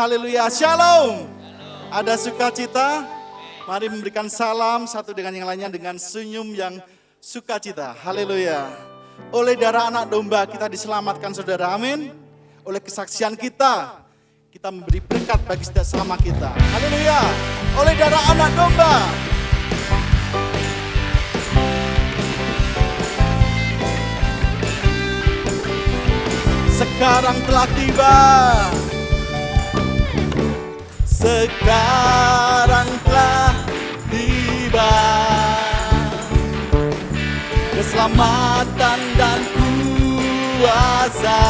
haleluya, shalom. Ada sukacita, mari memberikan salam satu dengan yang lainnya dengan senyum yang sukacita, haleluya. Oleh darah anak domba kita diselamatkan saudara, amin. Oleh kesaksian kita memberi berkat bagi setiap sama kita, haleluya. Oleh darah anak domba. Sekarang telah tiba. Sekarang telah tiba. Keselamatan dan kuasa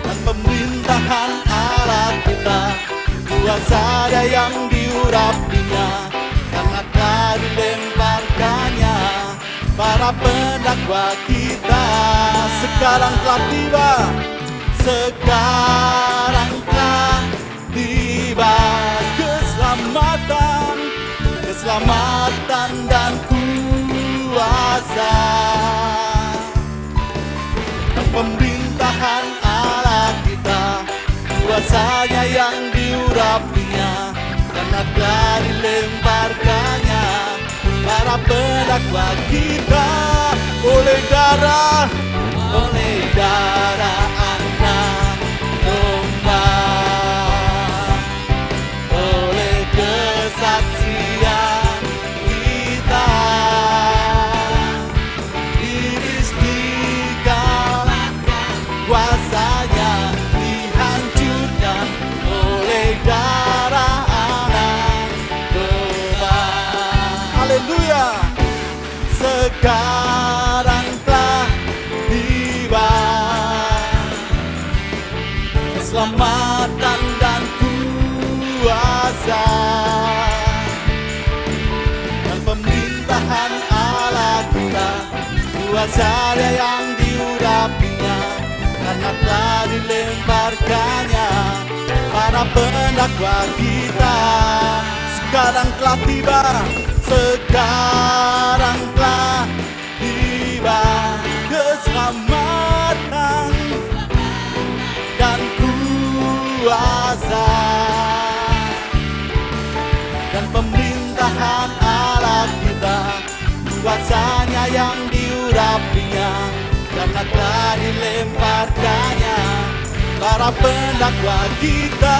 dan pemerintahan Allah kita. Kuasa ada yang diurapinya, karena telah dilemparkannya para pendakwa kita. Sekarang telah tiba. Sekarang telah tiba. Keselamatan dan kuasa dan pemerintahan Allah kita. Kuasanya yang diurapinya, karena telah dilemparkannya para pendakwa kita. Oleh darah anak domba, oleh kesaksian kita, iblis dikalahkan, kuasanya dihancurkan oleh darah anak domba. Haleluya. Sekarang telah tiba. Keselamatan dan kuasa dan pemerintahan Allah kita. Kuasa Dia yang diurapinya, karena telah dilemparkannya para pendakwa kita. Sekarang telah tiba. Sekarang telah tiba. Keselamatan dan kuasa dan pemerintahan Allah kita. Kuasanya yang diurapinya, karena telah dilemparkannya para pendakwa kita.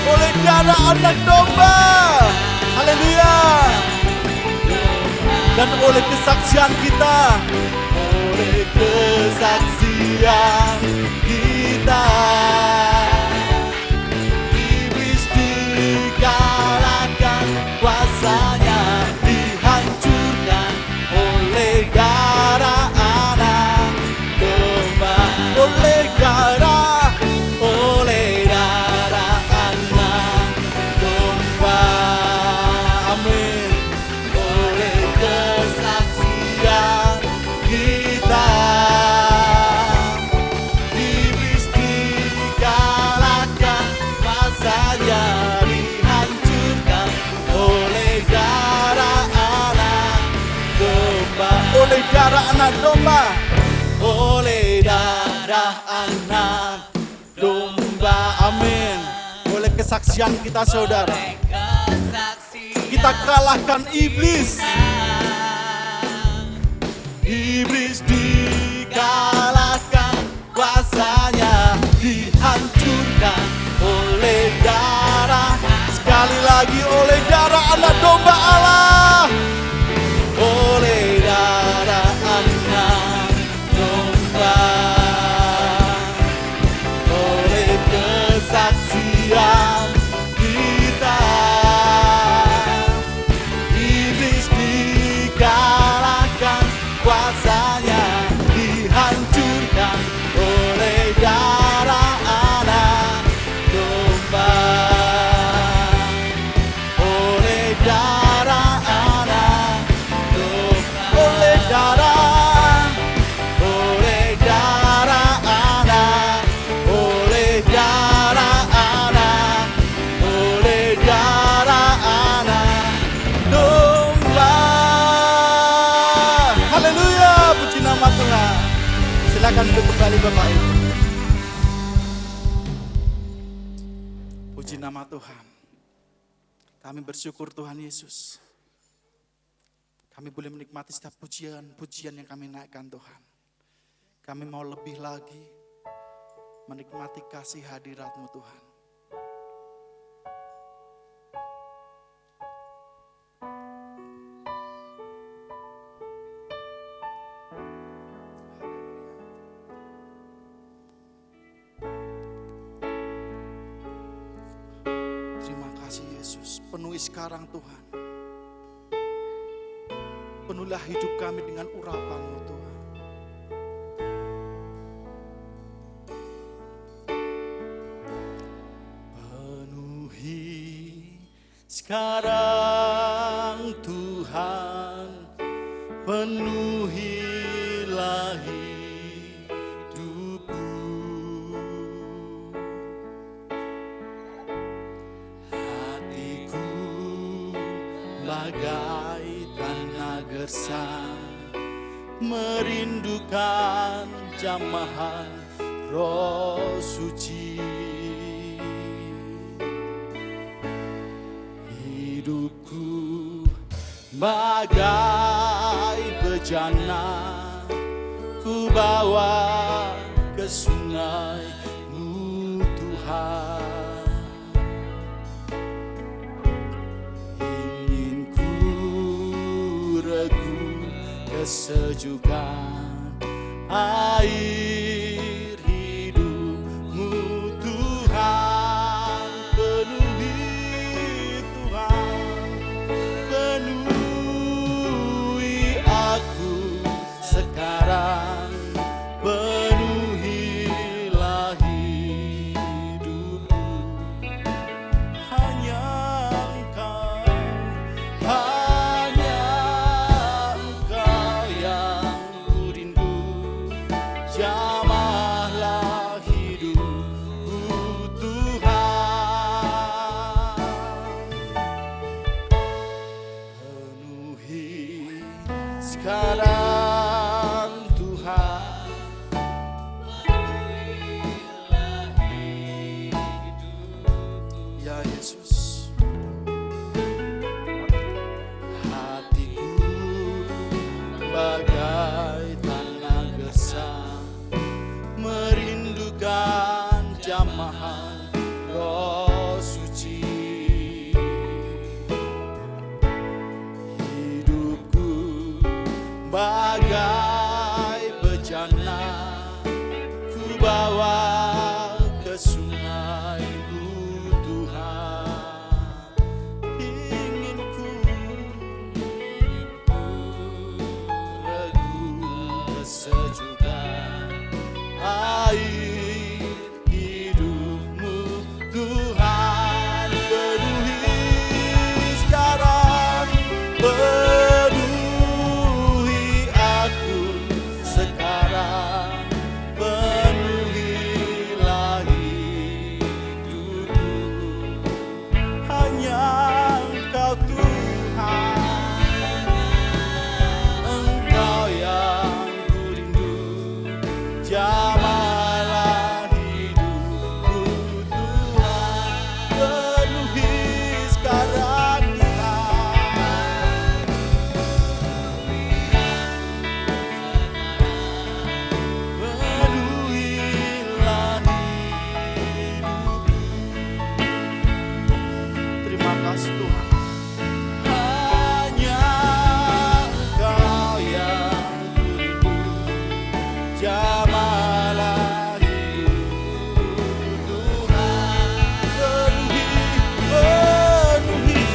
Oleh darah anak domba, haleluya, dan oleh kesaksian kita, oleh kesaksian kita, iblis dikalahkan, kuasanya dihancurkan oleh darah anak domba. Oleh darah anak domba, amin. Oleh kesaksian kita, iblis dikalahkan, kuasanya dihancurkan oleh darah anak domba. Oleh darah anak domba, oleh darah anak domba, amin. Oleh kesaksian kita saudara, kita kalahkan iblis. Iblis dikalahkan, kuasanya dihancurkan oleh darah. Sekali lagi, oleh darah anak domba Allah. Oleh darah anak domba, oleh kesaksian kita, iblis dikalahkan, kuasanya dihancurkan oleh darah anak domba. Oleh darah anak domba, oleh darah anak, oleh darah anak, oleh darah anak domba. Haleluya, puji nama Tuhan. Silakan duduk kembali Bapak Ibu. Puji nama Tuhan. Kami bersyukur Tuhan Yesus. Kami boleh menikmati setiap pujian yang kami naikkan Tuhan. Kami mau lebih lagi menikmati kasih hadirat-Mu Tuhan. Terima kasih Yesus. Penuhi sekarang Tuhan. Penuhilah hidup kami dengan urapan-Mu Tuhan. Penuhi sekarang Tuhan, penuhilah hidupku. Hatiku bagai tanah gersang, merindukan jamahan Roh Suci. Hidupku bagai bejana, ku bawa ke sungai-Mu Tuhan. Ingin ku regu kesejukan air hidup-Mu Tuhan. Penuhi Tuhan, penuhi aku sekarang, penuhilah hidupku. Hanya Engkau yang ku rindu. Jamahlah hidupku Tuhan. Penuhi sekarang Tuhan, ya Yesus. Hatiku bagai tanah gersang, merindukan jamahan Roh Suci. Hidupku bagai bejana, ku bawa ke sungai-Mu Tuhan. Ingin ku regu kesejukan air hidup-Mu Tuhan. Penuhi sekarang, penuhi aku sekarang, penuhilah hidupku. Hanya Engkau Tuhan, Engkau yang ku rindu. Jamahlah hidupku Tuhan. Penuhi sekarang Tuhan, penuhilah hidupku. Terima kasih Tuhan. Hanya Engkau yang ku rindu. Jamahlah hidupku Tuhan. Penuhi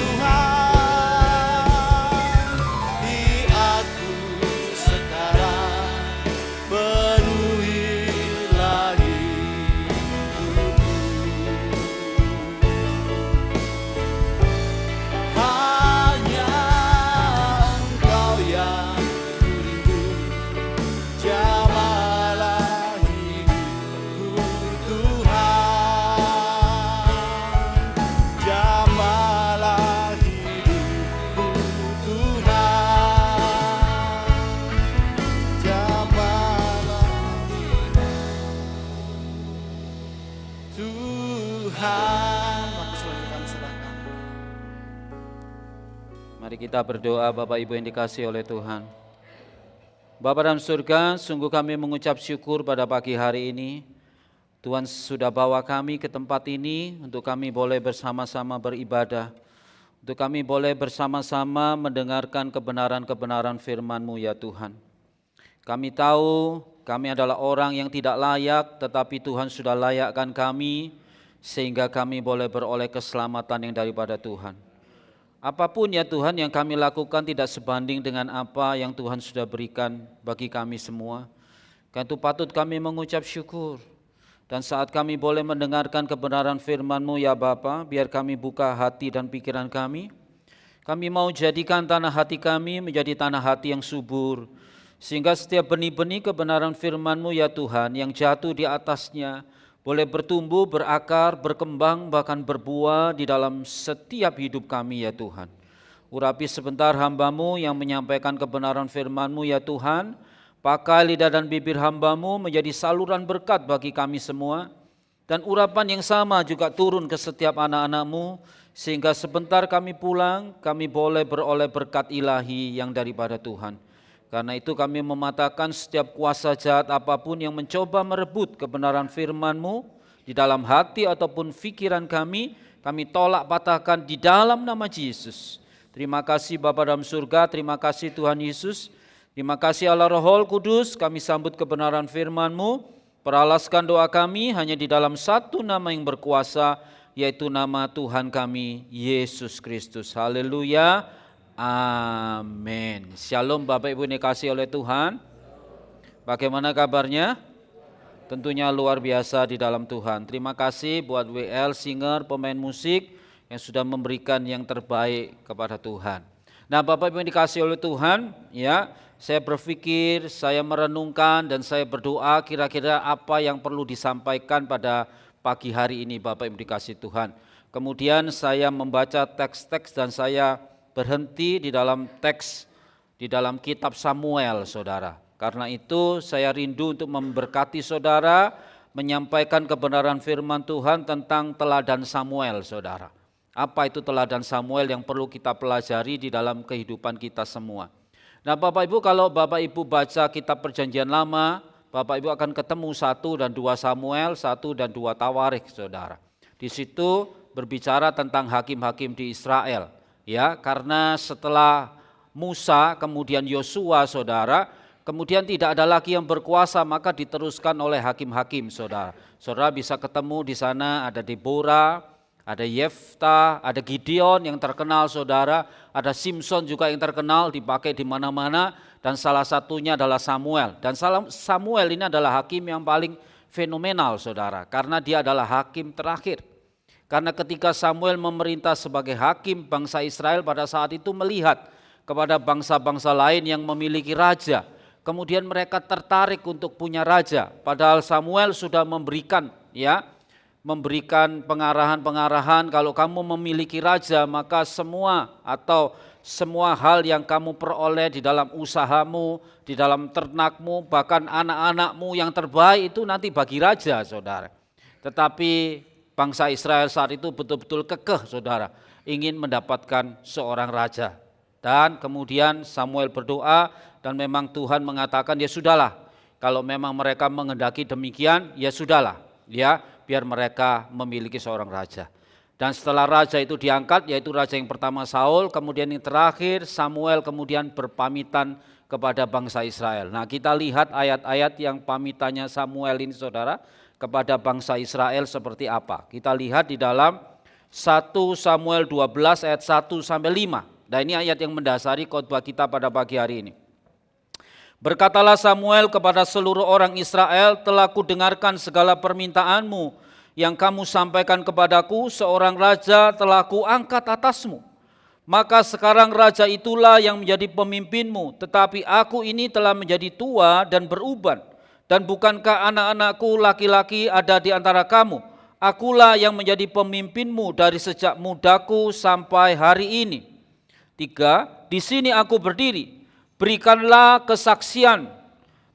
Tuhan. Di aku sekarang, penuhilah hidupku. Hanya Engkau yang ku rindu. Jamahlah hidupku Tuhan. Jamahlah hidupku Tuhan. Jamahlah Tuhan. Mari kita berdoa Bapak Ibu yang dikasihi oleh Tuhan. Bapa dalam surga, sungguh kami mengucap syukur pada pagi hari ini. Tuhan sudah bawa kami ke tempat ini untuk kami boleh bersama-sama beribadah. Untuk kami boleh bersama-sama mendengarkan kebenaran-kebenaran firman-Mu ya Tuhan. Kami tahu kami adalah orang yang tidak layak, tetapi Tuhan sudah layakkan kami sehingga kami boleh beroleh keselamatan yang daripada Tuhan. Apapun ya Tuhan yang kami lakukan tidak sebanding dengan apa yang Tuhan sudah berikan bagi kami semua. Karena itu patut kami mengucap syukur. Dan saat kami boleh mendengarkan kebenaran firman-Mu ya Bapa, biar kami buka hati dan pikiran kami. Kami mau jadikan tanah hati kami menjadi tanah hati yang subur. Sehingga setiap benih-benih kebenaran firman-Mu ya Tuhan yang jatuh di atasnya boleh bertumbuh, berakar, berkembang, bahkan berbuah di dalam setiap hidup kami ya Tuhan. Urapi sebentar hamba-Mu yang menyampaikan kebenaran firman-Mu ya Tuhan. Pakai lidah dan bibir hamba-Mu menjadi saluran berkat bagi kami semua. Dan urapan yang sama juga turun ke setiap anak-anak-Mu. Sehingga sebentar kami pulang, kami boleh beroleh berkat ilahi yang daripada Tuhan. Karena itu kami mematakan setiap kuasa jahat apapun yang mencoba merebut kebenaran firman-Mu di dalam hati ataupun pikiran kami tolak patahkan di dalam nama Yesus. Terima kasih Bapa dalam surga, terima kasih Tuhan Yesus, terima kasih Allah Roh Kudus, kami sambut kebenaran firman-Mu, peralaskan doa kami hanya di dalam satu nama yang berkuasa, yaitu nama Tuhan kami, Yesus Kristus. Haleluya. Amin. Shalom Bapak Ibu yang dikasihi oleh Tuhan. Bagaimana kabarnya? Tentunya luar biasa di dalam Tuhan. Terima kasih buat WL Singer, pemain musik yang sudah memberikan yang terbaik kepada Tuhan. Nah Bapak Ibu yang dikasihi oleh Tuhan, ya, saya berpikir, saya merenungkan dan saya berdoa kira-kira apa yang perlu disampaikan pada pagi hari ini Bapak Ibu dikasihi Tuhan. Kemudian saya membaca teks-teks dan saya berhenti di dalam teks, di dalam kitab Samuel, saudara. Karena itu saya rindu untuk memberkati saudara, menyampaikan kebenaran firman Tuhan tentang teladan Samuel, saudara. Apa itu teladan Samuel yang perlu kita pelajari di dalam kehidupan kita semua. Nah Bapak Ibu, kalau Bapak Ibu baca kitab Perjanjian Lama, Bapak Ibu akan ketemu 1 dan 2 Samuel, 1 dan 2 Tawarikh, saudara. Di situ berbicara tentang hakim-hakim di Israel. Ya, karena setelah Musa kemudian Yosua saudara, kemudian tidak ada lagi yang berkuasa, maka diteruskan oleh hakim-hakim saudara. Saudara bisa ketemu di sana ada Deborah, ada Yefta, ada Gideon yang terkenal saudara, ada Simpson juga yang terkenal dipakai di mana-mana, dan salah satunya adalah Samuel. Dan Samuel ini adalah hakim yang paling fenomenal saudara, karena dia adalah hakim terakhir. Karena ketika Samuel memerintah sebagai hakim bangsa Israel pada saat itu melihat kepada bangsa-bangsa lain yang memiliki raja. Kemudian mereka tertarik untuk punya raja. Padahal Samuel sudah memberikan pengarahan-pengarahan kalau kamu memiliki raja maka semua hal yang kamu peroleh di dalam usahamu, di dalam ternakmu, bahkan anak-anakmu yang terbaik itu nanti bagi raja saudara. Tetapi bangsa Israel saat itu betul-betul kekeh saudara, ingin mendapatkan seorang raja. Dan kemudian Samuel berdoa dan memang Tuhan mengatakan ya sudahlah, kalau memang mereka menghendaki demikian ya sudahlah, ya biar mereka memiliki seorang raja. Dan setelah raja itu diangkat, yaitu raja yang pertama Saul, kemudian yang terakhir Samuel kemudian berpamitan kepada bangsa Israel. Nah kita lihat ayat-ayat yang pamitannya Samuel ini saudara, kepada bangsa Israel seperti apa. Kita lihat di dalam 1 Samuel 12 ayat 1 sampai 5. Nah ini ayat yang mendasari khotbah kita pada pagi hari ini. Berkatalah Samuel kepada seluruh orang Israel, telah kudengarkan segala permintaanmu yang kamu sampaikan kepadaku, seorang raja telah kuangkat atasmu. Maka sekarang raja itulah yang menjadi pemimpinmu, tetapi aku ini telah menjadi tua dan beruban. Dan bukankah anak-anakku laki-laki ada di antara kamu? Akulah yang menjadi pemimpinmu dari sejak mudaku sampai hari ini. 3, di sini aku berdiri, berikanlah kesaksian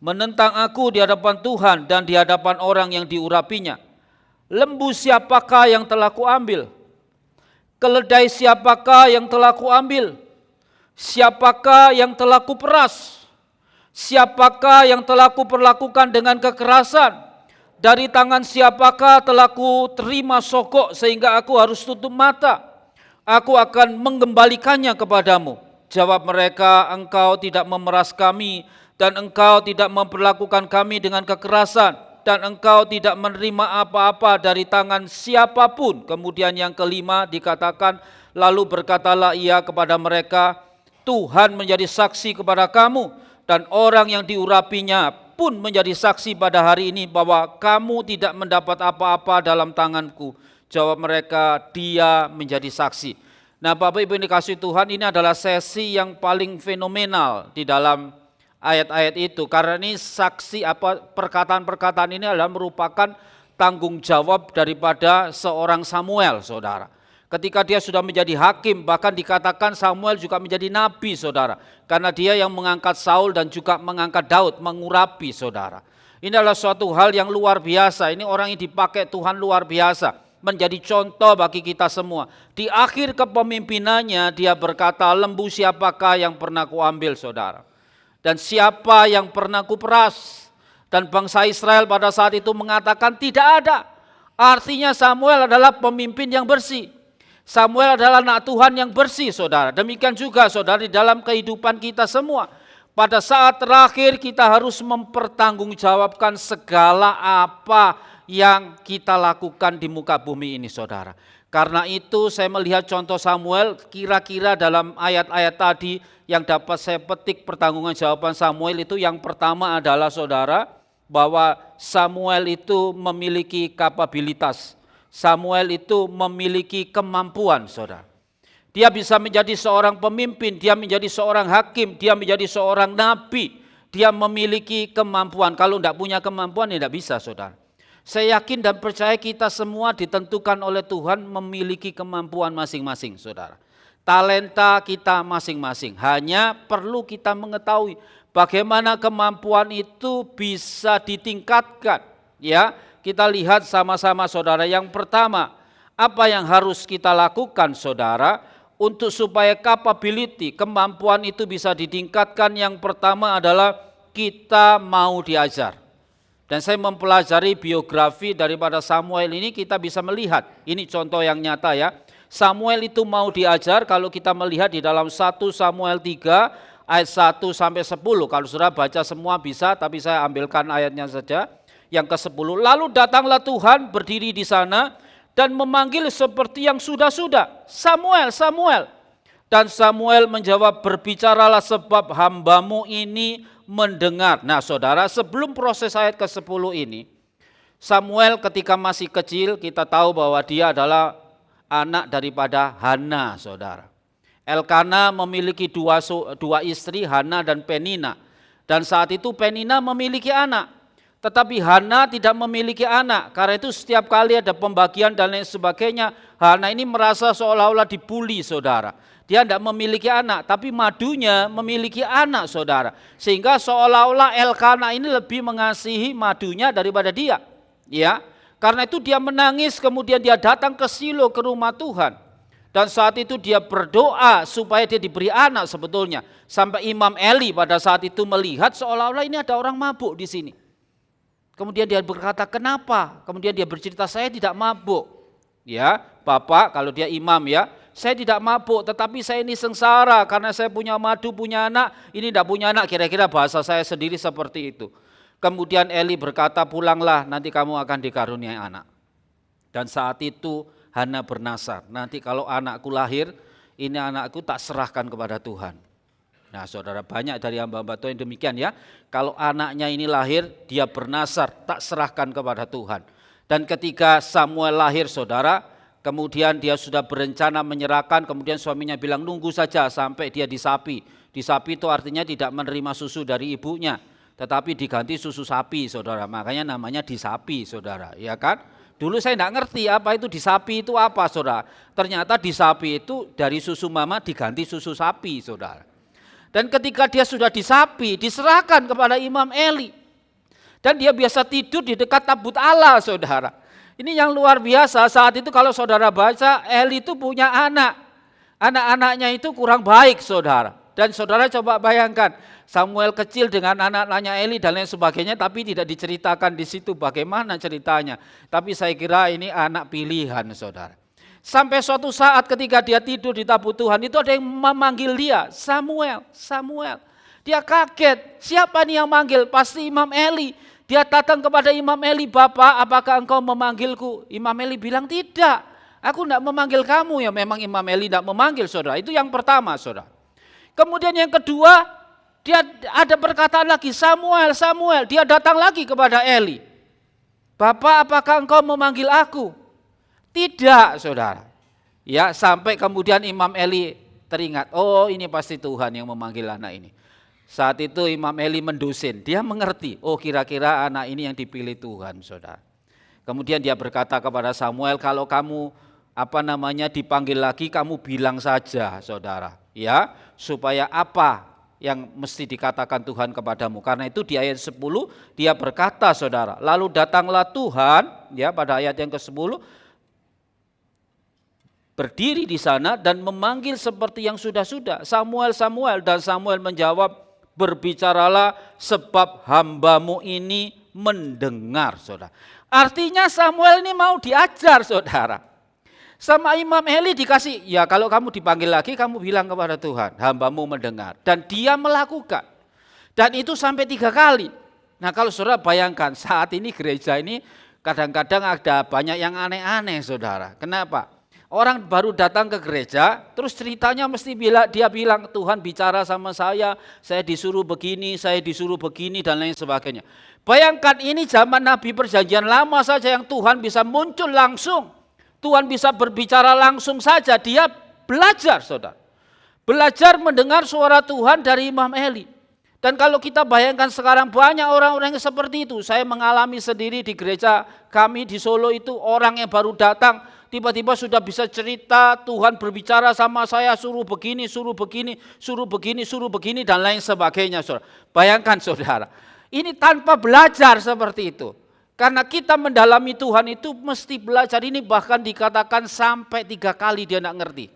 menentang aku di hadapan Tuhan dan di hadapan orang yang diurapinya. Lembu siapakah yang telah kuambil? Keledai siapakah yang telah kuambil? Siapakah yang telah kuperas? Siapakah yang telah kuperlakukan dengan kekerasan? Dari tangan siapakah telah ku terima sogok sehingga aku harus tutup mata? Aku akan mengembalikannya kepadamu. Jawab mereka, engkau tidak memeras kami dan engkau tidak memperlakukan kami dengan kekerasan dan engkau tidak menerima apa-apa dari tangan siapapun. Kemudian yang kelima dikatakan, lalu berkatalah ia kepada mereka, Tuhan menjadi saksi kepada kamu dan orang yang diurapinya pun menjadi saksi pada hari ini bahwa kamu tidak mendapat apa-apa dalam tanganku. Jawab mereka, dia menjadi saksi. Nah, Bapak Ibu yang dikasihi Tuhan, ini adalah sesi yang paling fenomenal di dalam ayat-ayat itu. Karena ini saksi perkataan-perkataan ini adalah merupakan tanggung jawab daripada seorang Samuel, saudara. Ketika dia sudah menjadi hakim, bahkan dikatakan Samuel juga menjadi nabi, saudara. Karena dia yang mengangkat Saul dan juga mengangkat Daud, mengurapi, saudara. Ini adalah suatu hal yang luar biasa. Ini orang yang dipakai Tuhan luar biasa. Menjadi contoh bagi kita semua. Di akhir kepemimpinannya dia berkata, lembu siapakah yang pernah kuambil, saudara? Dan siapa yang pernah kuperas? Dan bangsa Israel pada saat itu mengatakan tidak ada. Artinya Samuel adalah pemimpin yang bersih. Samuel adalah anak Tuhan yang bersih, saudara. Demikian juga, saudara, di dalam kehidupan kita semua. Pada saat terakhir kita harus mempertanggungjawabkan segala apa yang kita lakukan di muka bumi ini, saudara. Karena itu saya melihat contoh Samuel, kira-kira dalam ayat-ayat tadi yang dapat saya petik pertanggungjawaban Samuel itu, yang pertama adalah, saudara, bahwa Samuel itu memiliki kapabilitas. Samuel itu memiliki kemampuan, saudara. Dia bisa menjadi seorang pemimpin, dia menjadi seorang hakim, dia menjadi seorang nabi. Dia memiliki kemampuan. Kalau tidak punya kemampuan, tidak bisa, saudara. Saya yakin dan percaya kita semua ditentukan oleh Tuhan memiliki kemampuan masing-masing, saudara. Talenta kita masing-masing. Hanya perlu kita mengetahui bagaimana kemampuan itu bisa ditingkatkan. Ya, kita lihat sama-sama, saudara. Yang pertama, apa yang harus kita lakukan, saudara, untuk supaya capability, kemampuan itu bisa ditingkatkan? Yang pertama adalah kita mau diajar. Dan saya mempelajari biografi daripada Samuel ini, kita bisa melihat, ini contoh yang nyata ya. Samuel itu mau diajar kalau kita melihat di dalam 1 Samuel 3 ayat 1 sampai 10. Kalau saudara baca semua bisa, tapi saya ambilkan ayatnya saja. Yang ke-10, lalu datanglah Tuhan berdiri di sana dan memanggil seperti yang sudah-sudah, Samuel, Samuel. Dan Samuel menjawab, berbicaralah sebab hambamu ini mendengar. Nah, saudara, sebelum proses ayat ke-10 ini, Samuel ketika masih kecil, kita tahu bahwa dia adalah anak daripada Hana, saudara. Elkana memiliki dua istri, Hana dan Penina. Dan saat itu Penina memiliki anak. Tetapi Hana tidak memiliki anak. Karena itu setiap kali ada pembagian dan lain sebagainya, Hana ini merasa seolah-olah dibully, saudara. Dia tidak memiliki anak, tapi madunya memiliki anak, saudara. Sehingga seolah-olah Elkana ini lebih mengasihi madunya daripada dia. Ya, karena itu dia menangis, kemudian dia datang ke Silo, ke rumah Tuhan. Dan saat itu dia berdoa supaya dia diberi anak sebetulnya. Sampai Imam Eli pada saat itu melihat seolah-olah ini ada orang mabuk di sini. Kemudian dia berkata, kenapa? Kemudian dia bercerita, saya tidak mabuk. Ya, Bapak, kalau dia imam ya, saya tidak mabuk, tetapi saya ini sengsara karena saya punya madu, punya anak, ini tidak punya anak, kira-kira bahasa saya sendiri seperti itu. Kemudian Eli berkata, pulanglah, nanti kamu akan dikaruniai anak. Dan saat itu Hana bernasar, nanti kalau anakku lahir, ini anakku tak serahkan kepada Tuhan. Nah, saudara, banyak dari hamba-hamba Tuhan yang demikian ya. Kalau anaknya ini lahir, dia bernasar, tak serahkan kepada Tuhan. Dan ketika Samuel lahir, saudara, kemudian dia sudah berencana menyerahkan, kemudian suaminya bilang nunggu saja sampai dia disapi. Disapi itu artinya tidak menerima susu dari ibunya, tetapi diganti susu sapi, saudara. Makanya namanya disapi, saudara, ya kan? Dulu saya tidak ngerti apa itu disapi itu apa, saudara. Ternyata disapi itu dari susu mama diganti susu sapi, saudara. Dan ketika dia sudah disapi, diserahkan kepada Imam Eli. Dan dia biasa tidur di dekat tabut Allah, saudara. Ini yang luar biasa, saat itu kalau saudara baca, Eli itu punya anak. Anak-anaknya itu kurang baik, saudara. Dan saudara coba bayangkan, Samuel kecil dengan anak-anaknya Eli dan lain sebagainya, tapi tidak diceritakan di situ bagaimana ceritanya. Tapi saya kira ini anak pilihan, saudara. Sampai suatu saat ketika dia tidur di tabut Tuhan, itu ada yang memanggil dia, Samuel, Samuel. Dia kaget, siapa nih yang manggil? Pasti Imam Eli. Dia datang kepada Imam Eli, Bapak, apakah engkau memanggilku? Imam Eli bilang, tidak, aku tidak memanggil kamu. Ya memang Imam Eli tidak memanggil, saudara. Itu yang pertama, saudara. Kemudian yang kedua, dia ada perkataan lagi, Samuel, Samuel. Dia datang lagi kepada Eli. Bapak, apakah engkau memanggil aku? Tidak, saudara. Ya, sampai kemudian Imam Eli teringat, oh ini pasti Tuhan yang memanggil anak ini. Saat itu Imam Eli mendusin, dia mengerti, oh kira-kira anak ini yang dipilih Tuhan, saudara. Kemudian dia berkata kepada Samuel, kalau kamu dipanggil lagi, kamu bilang saja, saudara, ya, supaya apa yang mesti dikatakan Tuhan kepadamu. Karena itu di ayat 10 dia berkata, saudara, lalu datanglah Tuhan, ya, pada ayat yang ke-10, berdiri di sana dan memanggil seperti yang sudah-sudah, Samuel, Samuel, dan Samuel menjawab, berbicaralah sebab hambamu ini mendengar, saudara. Artinya Samuel ini mau diajar, saudara. Sama Imam Eli dikasih, ya kalau kamu dipanggil lagi kamu bilang kepada Tuhan, hambamu mendengar. Dan dia melakukan. Dan itu sampai 3 kali. Nah kalau saudara bayangkan saat ini gereja ini kadang-kadang ada banyak yang aneh-aneh, saudara. Kenapa? Orang baru datang ke gereja, terus ceritanya mesti dia bilang, Tuhan bicara sama saya disuruh begini, dan lain sebagainya. Bayangkan ini zaman Nabi Perjanjian Lama saja yang Tuhan bisa muncul langsung. Tuhan bisa berbicara langsung saja, dia belajar, saudara. Belajar mendengar suara Tuhan dari Imam Eli. Dan kalau kita bayangkan sekarang banyak orang-orang yang seperti itu. Saya mengalami sendiri di gereja kami di Solo itu, orang yang baru datang, tiba-tiba sudah bisa cerita, Tuhan berbicara sama saya, suruh begini, dan lain sebagainya, saudara. Bayangkan, saudara, ini tanpa belajar seperti itu. Karena kita mendalami Tuhan itu mesti belajar, ini bahkan dikatakan sampai 3 kali dia tidak ngerti.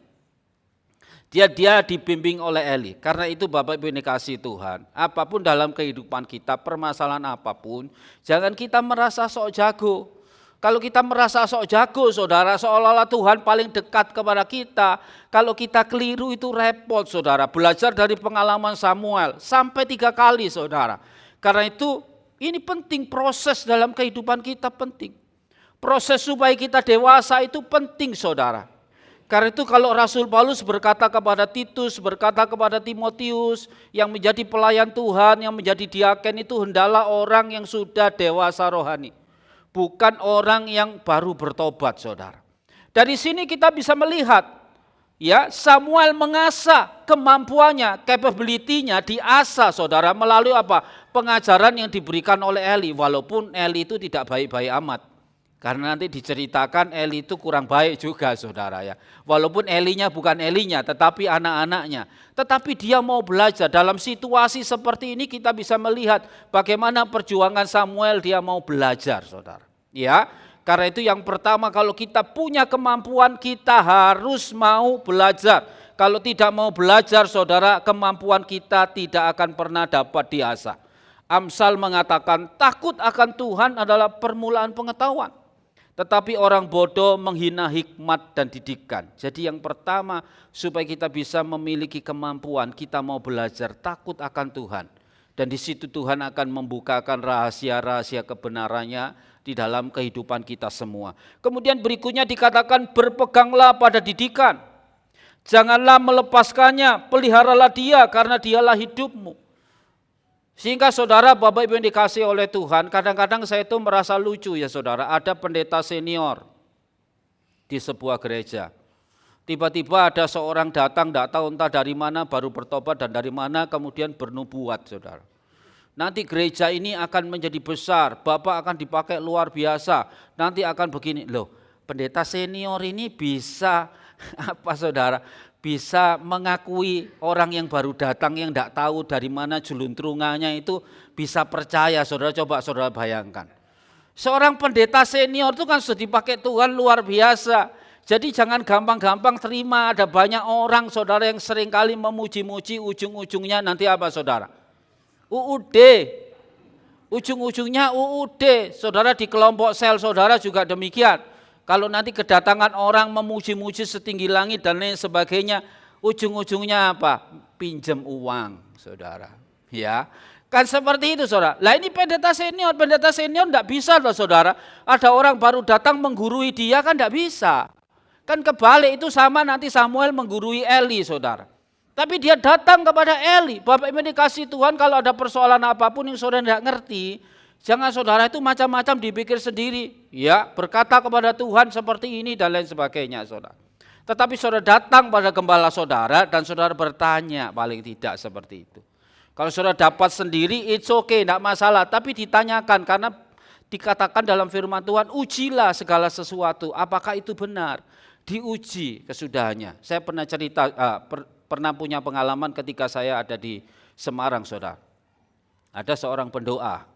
Dia dibimbing oleh Eli. Karena itu Bapak Ibu yang dikasihi Tuhan, apapun dalam kehidupan kita, permasalahan apapun, jangan kita merasa sok jago. Kalau kita merasa sok jago, saudara, seolah-olah Tuhan paling dekat kepada kita. Kalau kita keliru itu repot, saudara. Belajar dari pengalaman Samuel sampai 3 kali, saudara. Karena itu ini penting, proses dalam kehidupan kita penting. Proses supaya kita dewasa itu penting, saudara. Karena itu kalau Rasul Paulus berkata kepada Titus, berkata kepada Timotius yang menjadi pelayan Tuhan, yang menjadi diaken itu hendaklah orang yang sudah dewasa rohani. Bukan orang yang baru bertobat, saudara. Dari sini kita bisa melihat, ya, Samuel mengasah kemampuannya, capability-nya diasah, saudara, melalui apa? Pengajaran yang diberikan oleh Eli. Walaupun Eli itu tidak baik-baik amat. Karena nanti diceritakan Eli itu kurang baik juga, saudara, ya. Walaupun Elinya bukan Elinya, tetapi anak-anaknya. Tetapi dia mau belajar. Dalam situasi seperti ini kita bisa melihat bagaimana perjuangan Samuel, dia mau belajar, saudara. Ya, karena itu yang pertama, kalau kita punya kemampuan kita harus mau belajar. Kalau tidak mau belajar, saudara, kemampuan kita tidak akan pernah dapat diasah. Amsal mengatakan takut akan Tuhan adalah permulaan pengetahuan. Tetapi orang bodoh menghina hikmat dan didikan. Jadi yang pertama supaya kita bisa memiliki kemampuan, kita mau belajar takut akan Tuhan. Dan di situ Tuhan akan membukakan rahasia-rahasia kebenarannya di dalam kehidupan kita semua. Kemudian berikutnya dikatakan berpeganglah pada didikan. Janganlah melepaskannya, peliharalah dia karena dialah hidupmu. Sehingga saudara, Bapak Ibu yang dikasihi oleh Tuhan, kadang-kadang saya itu merasa lucu ya saudara, ada pendeta senior di sebuah gereja. Tiba-tiba ada seorang datang, tidak tahu entah dari mana, baru bertobat dan dari mana kemudian bernubuat, saudara. Nanti gereja ini akan menjadi besar, Bapak akan dipakai luar biasa, nanti akan begini. Loh, pendeta senior ini bisa apa saudara? Bisa mengakui orang yang baru datang yang tidak tahu dari mana juluntrungannya itu bisa percaya, saudara. Coba saudara bayangkan. Seorang pendeta senior itu kan sudah dipakai Tuhan luar biasa. Jadi jangan gampang-gampang terima, ada banyak orang saudara yang seringkali memuji-muji, ujung-ujungnya nanti apa saudara? UUD, ujung-ujungnya UUD, saudara di kelompok sel saudara juga demikian. Kalau nanti kedatangan orang memuji-muji setinggi langit dan lain sebagainya, ujung-ujungnya apa? Pinjam uang saudara, ya. Kan seperti itu saudara. Lah ini pendeta senior enggak bisa loh saudara. Ada orang baru datang menggurui dia kan enggak bisa. Kan kebalik itu sama nanti Samuel menggurui Eli saudara. Tapi dia datang kepada Eli. Bapak Ibu dikasih Tuhan kalau ada persoalan apapun yang saudara tidak ngerti. Jangan saudara itu macam-macam dipikir sendiri. Ya berkata kepada Tuhan seperti ini dan lain sebagainya saudara. Tetapi saudara datang pada gembala saudara dan saudara bertanya paling tidak seperti itu. Kalau saudara dapat sendiri it's okay tidak masalah. Tapi ditanyakan karena dikatakan dalam firman Tuhan ujilah segala sesuatu. Apakah itu benar? Diuji kesudahannya. Saya pernah cerita, pernah punya pengalaman ketika saya ada di Semarang, saudara. Ada seorang pendoa.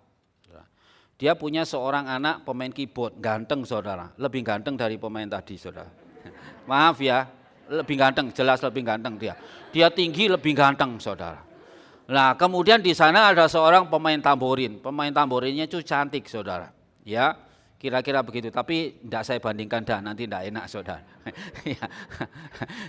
Dia punya seorang anak pemain keyboard, ganteng saudara. Lebih ganteng dari pemain tadi saudara. Maaf ya, lebih ganteng, jelas lebih ganteng dia. Dia tinggi lebih ganteng saudara. Nah kemudian di sana ada seorang pemain tamborin. Pemain tamborinnya itu cantik saudara. Ya. Kira-kira begitu, tapi tidak saya bandingkan dah, nanti tidak enak saudara.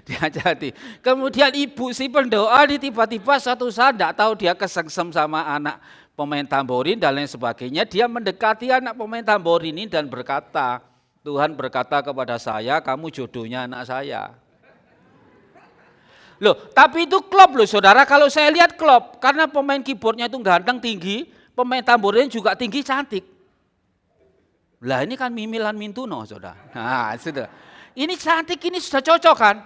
Dia jadi. Kemudian ibu si pendoa ini tiba-tiba satu saat tidak tahu dia kesengsem sama anak pemain tamborin dan lain sebagainya. Dia mendekati anak pemain tamborin ini dan berkata, Tuhan berkata kepada saya, kamu jodohnya anak saya. Loh, tapi itu klop loh saudara, kalau saya lihat klop, karena pemain keyboardnya itu ganteng tinggi, pemain tamborin juga tinggi cantik. Lah ini kan Mimilan Mintuno saudara. Nah sudah. Ini cantik, ini sudah cocok kan.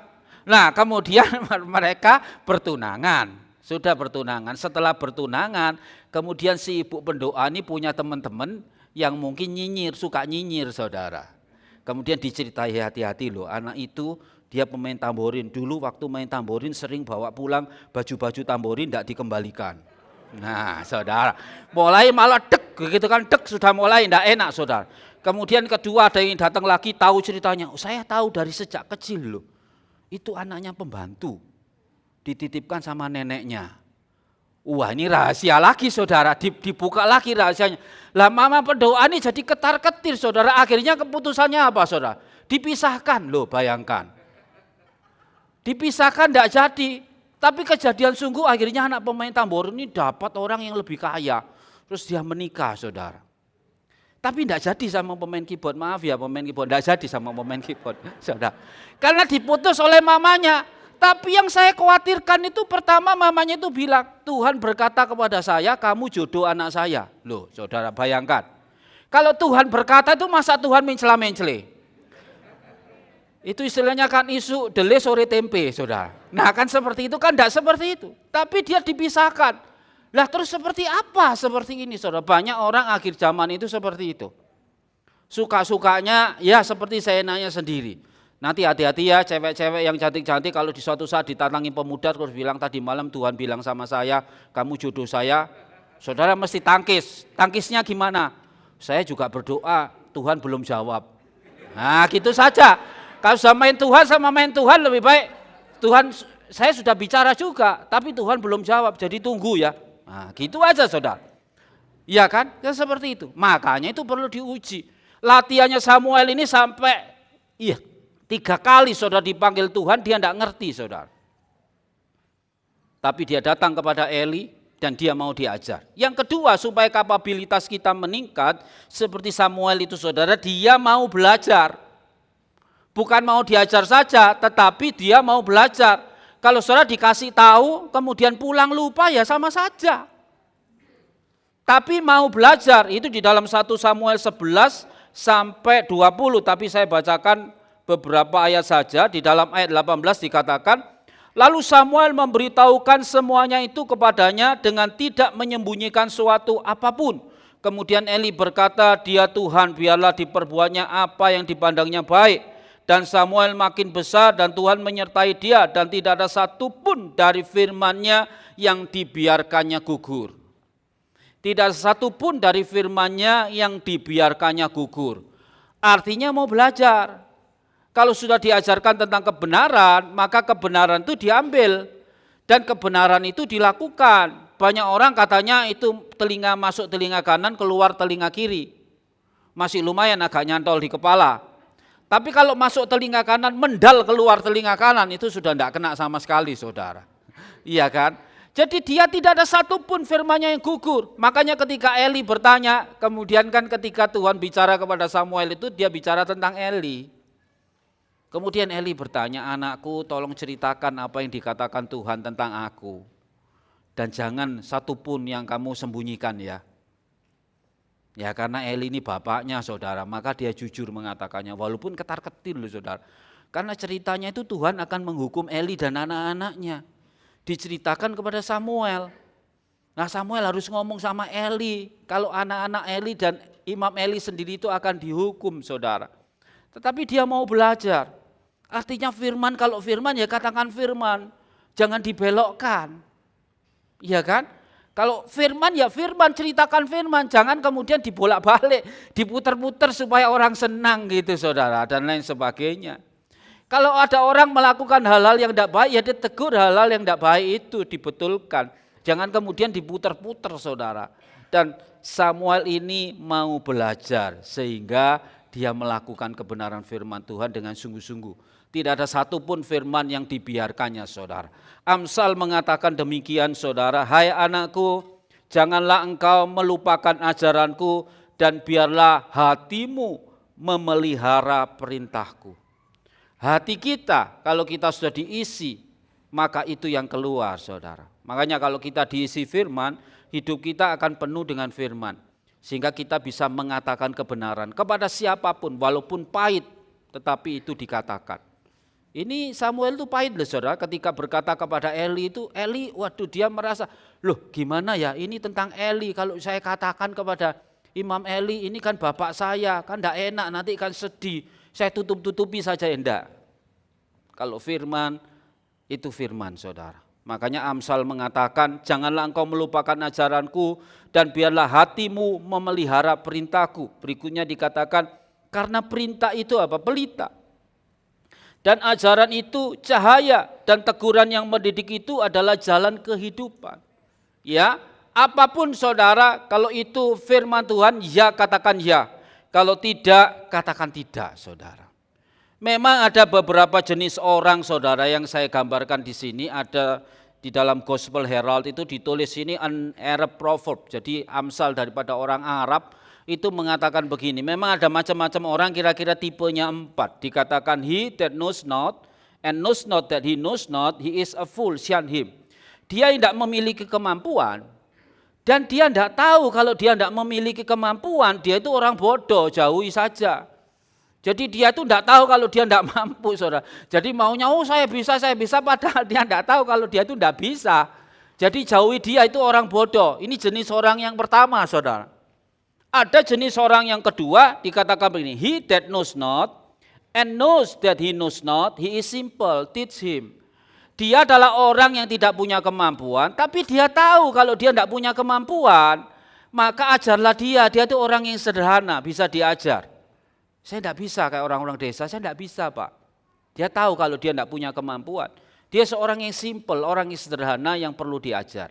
Nah kemudian mereka bertunangan. Sudah bertunangan, setelah bertunangan kemudian si ibu pendoa ini punya teman-teman yang mungkin nyinyir, suka nyinyir saudara. Kemudian diceritai hati-hati loh, anak itu dia pemain tamborin. Dulu waktu main tamborin sering bawa pulang baju-baju tamborin tidak dikembalikan. Nah saudara, mulai malah dek, gitu kan, dek sudah mulai tidak enak saudara. Kemudian kedua ada yang datang lagi tahu ceritanya, saya tahu dari sejak kecil loh, itu anaknya pembantu, dititipkan sama neneknya. Wah ini rahasia lagi saudara, dibuka lagi rahasianya. Lah mama pendoa ini jadi ketar-ketir saudara, akhirnya keputusannya apa saudara? Dipisahkan loh, bayangkan. Dipisahkan tidak jadi. Tapi kejadian sungguh akhirnya anak pemain tamborin ini dapat orang yang lebih kaya. Terus dia menikah saudara. Tapi tidak jadi sama pemain keyboard, maaf ya pemain keyboard, tidak jadi sama pemain keyboard saudara. Karena diputus oleh mamanya. Tapi yang saya khawatirkan itu pertama mamanya itu bilang, Tuhan berkata kepada saya, kamu jodoh anak saya. Loh saudara bayangkan. Kalau Tuhan berkata itu masa Tuhan mencela-mencele? Itu istilahnya kan isu dele sore tempe saudara. Nah kan seperti itu kan, tidak seperti itu. Tapi dia dipisahkan. Lah terus seperti apa seperti ini saudara? Banyak orang akhir zaman itu seperti itu. Suka-sukanya ya seperti saya nanya sendiri. Nanti hati-hati ya cewek-cewek yang cantik-cantik kalau di suatu saat ditantangi pemuda terus bilang tadi malam Tuhan bilang sama saya, kamu jodoh saya. Saudara mesti tangkis. Tangkisnya gimana? Saya juga berdoa, Tuhan belum jawab. Nah gitu saja. Kalau sudah main Tuhan sama main Tuhan lebih baik. Tuhan saya sudah bicara juga, tapi Tuhan belum jawab, jadi tunggu ya. Nah gitu aja saudara. Iya kan? Ya seperti itu. Makanya itu perlu diuji. Latihannya Samuel ini sampai 3 kali saudara dipanggil Tuhan, dia tidak ngerti saudara. Tapi dia datang kepada Eli dan dia mau diajar. Yang kedua supaya kapabilitas kita meningkat seperti Samuel itu saudara, dia mau belajar. Bukan mau diajar saja, tetapi dia mau belajar. Kalau saudara dikasih tahu, kemudian pulang lupa ya sama saja. Tapi mau belajar, itu di dalam 1 Samuel 11 sampai 20, tapi saya bacakan beberapa ayat saja. Di dalam ayat 18 dikatakan, lalu Samuel memberitahukan semuanya itu kepadanya dengan tidak menyembunyikan suatu apapun. Kemudian Eli berkata, dia Tuhan biarlah diperbuatnya apa yang dipandangnya baik. Dan Samuel makin besar dan Tuhan menyertai dia dan tidak ada satupun dari firman-Nya yang dibiarkannya gugur. Tidak ada satupun dari firman-Nya yang dibiarkannya gugur. Artinya mau belajar. Kalau sudah diajarkan tentang kebenaran, maka kebenaran itu diambil dan kebenaran itu dilakukan. Banyak orang katanya itu telinga masuk telinga kanan, keluar telinga kiri. Masih lumayan agak nyantol di kepala. Tapi kalau masuk telinga kanan, mendal keluar telinga kanan, itu sudah tidak kena sama sekali, saudara. Iya kan? Jadi dia tidak ada satupun firman-Nya yang gugur. Makanya ketika Eli bertanya, kemudian kan ketika Tuhan bicara kepada Samuel itu, dia bicara tentang Eli. Kemudian Eli bertanya, anakku tolong ceritakan apa yang dikatakan Tuhan tentang aku. Dan jangan satupun yang kamu sembunyikan ya. Ya karena Eli ini bapaknya saudara, maka dia jujur mengatakannya walaupun ketar-ketir loh saudara. Karena ceritanya itu Tuhan akan menghukum Eli dan anak-anaknya. Diceritakan kepada Samuel. Nah Samuel harus ngomong sama Eli, kalau anak-anak Eli dan Imam Eli sendiri itu akan dihukum saudara. Tetapi dia mau belajar. Artinya firman, kalau firman ya katakan firman, jangan dibelokkan. Iya kan? Kalau firman ya firman, ceritakan firman, jangan kemudian dibolak-balik, diputer-puter supaya orang senang gitu saudara dan lain sebagainya. Kalau ada orang melakukan hal-hal yang tidak baik ya ditegur, hal-hal yang tidak baik itu dibetulkan. Jangan kemudian diputer-puter saudara. Dan Samuel ini mau belajar sehingga dia melakukan kebenaran firman Tuhan dengan sungguh-sungguh. Tidak ada satupun firman yang dibiarkannya saudara. Amsal mengatakan demikian saudara, hai anakku, janganlah engkau melupakan ajaranku dan biarlah hatimu memelihara perintahku. Hati kita kalau kita sudah diisi, maka itu yang keluar saudara. Makanya kalau kita diisi firman, hidup kita akan penuh dengan firman. Sehingga kita bisa mengatakan kebenaran kepada siapapun, walaupun pahit, tetapi itu dikatakan. Ini Samuel itu pahit loh saudara, ketika berkata kepada Eli itu, Eli waduh dia merasa, loh gimana ya ini tentang Eli, kalau saya katakan kepada Imam Eli ini kan bapak saya, kan enggak enak nanti kan sedih. Saya tutup-tutupi saja enggak. Kalau firman, itu firman saudara. Makanya Amsal mengatakan, janganlah engkau melupakan ajaranku dan biarlah hatimu memelihara perintahku. Berikutnya dikatakan, karena perintah itu apa? Pelita. Dan ajaran itu cahaya dan teguran yang mendidik itu adalah jalan kehidupan. Ya, apapun saudara, kalau itu firman Tuhan, ya katakan ya. Kalau tidak, katakan tidak, saudara. Memang ada beberapa jenis orang, saudara, yang saya gambarkan di sini. Ada di dalam Gospel Herald itu ditulis ini an Arab proverb. Jadi amsal daripada orang Arab itu mengatakan begini. Memang ada macam-macam orang, kira-kira tipenya 4. Dikatakan he that knows not and knows not that he knows not, he is a fool, shun him. Dia tidak memiliki kemampuan. Dan dia tidak tahu kalau dia tidak memiliki kemampuan, dia itu orang bodoh, jauhi saja. Jadi dia itu tidak tahu kalau dia tidak mampu saudara. Jadi maunya saya bisa, padahal dia tidak tahu kalau dia itu tidak bisa. Jadi jauhi dia, itu orang bodoh. Ini jenis orang yang pertama saudara. Ada jenis orang yang kedua, dikatakan begini, he that knows not and knows that he knows not, he is simple, teach him. Dia adalah orang yang tidak punya kemampuan, tapi dia tahu kalau dia tidak punya kemampuan, maka ajarlah dia itu orang yang sederhana, bisa diajar. Saya tidak bisa kayak orang-orang desa, saya tidak bisa Pak. Dia tahu kalau dia tidak punya kemampuan. Dia seorang yang simple, orang yang sederhana yang perlu diajar.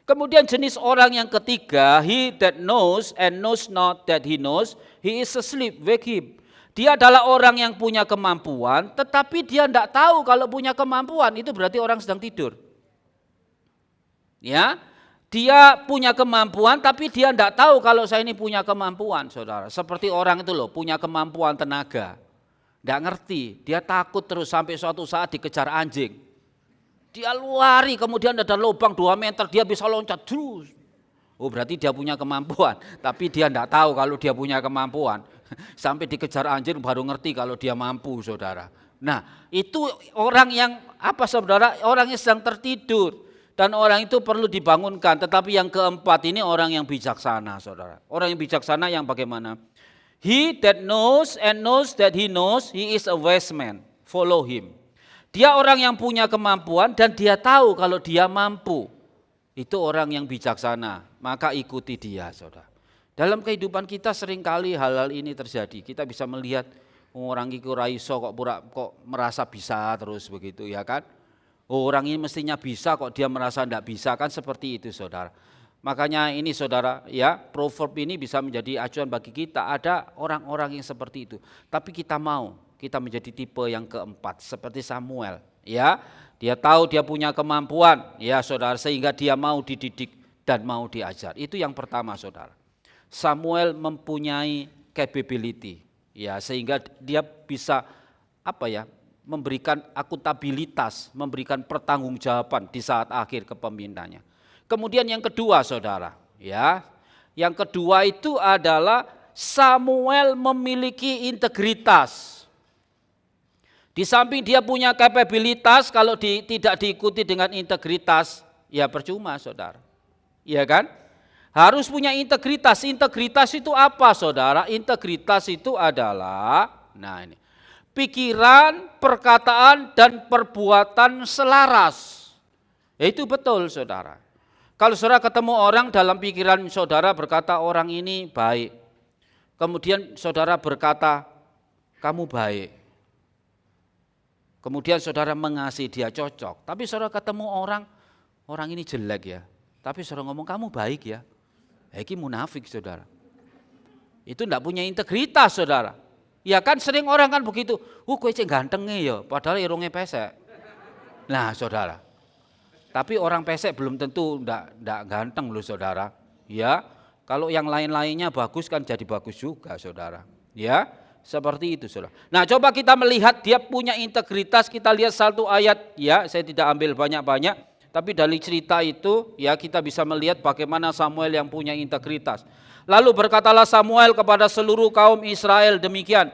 Kemudian jenis orang yang ketiga, he that knows and knows not that he knows, he is asleep, wake him. Dia adalah orang yang punya kemampuan, tetapi dia tidak tahu kalau punya kemampuan, itu berarti orang sedang tidur. Ya, dia punya kemampuan, tapi dia tidak tahu kalau saya ini punya kemampuan, saudara. Seperti orang itu loh, punya kemampuan tenaga, tidak ngerti, dia takut terus sampai suatu saat dikejar anjing. Dia lari, kemudian ada lubang 2 meter, dia bisa loncat terus. Oh berarti dia punya kemampuan, tapi dia tidak tahu kalau dia punya kemampuan. Sampai dikejar anjing baru ngerti kalau dia mampu saudara. Nah itu orang yang apa saudara, orang yang sedang tertidur. Dan orang itu perlu dibangunkan, tetapi yang keempat ini orang yang bijaksana saudara. Orang yang bijaksana yang bagaimana? He that knows and knows that he knows, he is a wise man, follow him. Dia orang yang punya kemampuan dan dia tahu kalau dia mampu. Itu orang yang bijaksana, maka ikuti dia saudara. Dalam kehidupan kita seringkali hal-hal ini terjadi. Kita bisa melihat Orang iki ora iso kok merasa bisa terus begitu ya kan. Orang ini mestinya bisa kok dia merasa enggak bisa, kan seperti itu saudara. Makanya ini saudara ya, proverb ini bisa menjadi acuan bagi kita. Ada orang-orang yang seperti itu. Tapi kita menjadi tipe yang keempat seperti Samuel ya. Dia tahu dia punya kemampuan ya saudara, sehingga dia mau dididik dan mau diajar. Itu yang pertama saudara. Samuel mempunyai capability ya, sehingga dia bisa memberikan akuntabilitas, memberikan pertanggungjawaban di saat akhir kepemimpinannya. Kemudian yang kedua saudara ya, yang kedua itu adalah Samuel memiliki integritas. Di samping dia punya kapabilitas, kalau tidak diikuti dengan integritas, ya percuma saudara. Iya kan? Harus punya integritas. Integritas itu apa saudara? Integritas itu adalah, pikiran, perkataan, dan perbuatan selaras. Itu betul saudara. Kalau saudara ketemu orang, dalam pikiran saudara berkata orang ini baik. Kemudian saudara berkata, kamu baik. Kemudian saudara mengasihi dia, cocok. Tapi saudara ketemu orang ini jelek ya. Tapi saudara ngomong kamu baik ya. Ini munafik saudara. Itu enggak punya integritas saudara. Ya kan sering orang kan begitu. Kowe cek gantengnya ya, padahal irungnya pesek. Nah saudara. Tapi orang pesek belum tentu enggak ganteng loh saudara. Ya, kalau yang lain-lainnya bagus kan jadi bagus juga saudara. Ya, seperti itu saudara. Nah coba kita melihat dia punya integritas, kita lihat satu ayat ya, saya tidak ambil banyak-banyak, tapi dari cerita itu ya kita bisa melihat bagaimana Samuel yang punya integritas. Lalu berkatalah Samuel kepada seluruh kaum Israel demikian,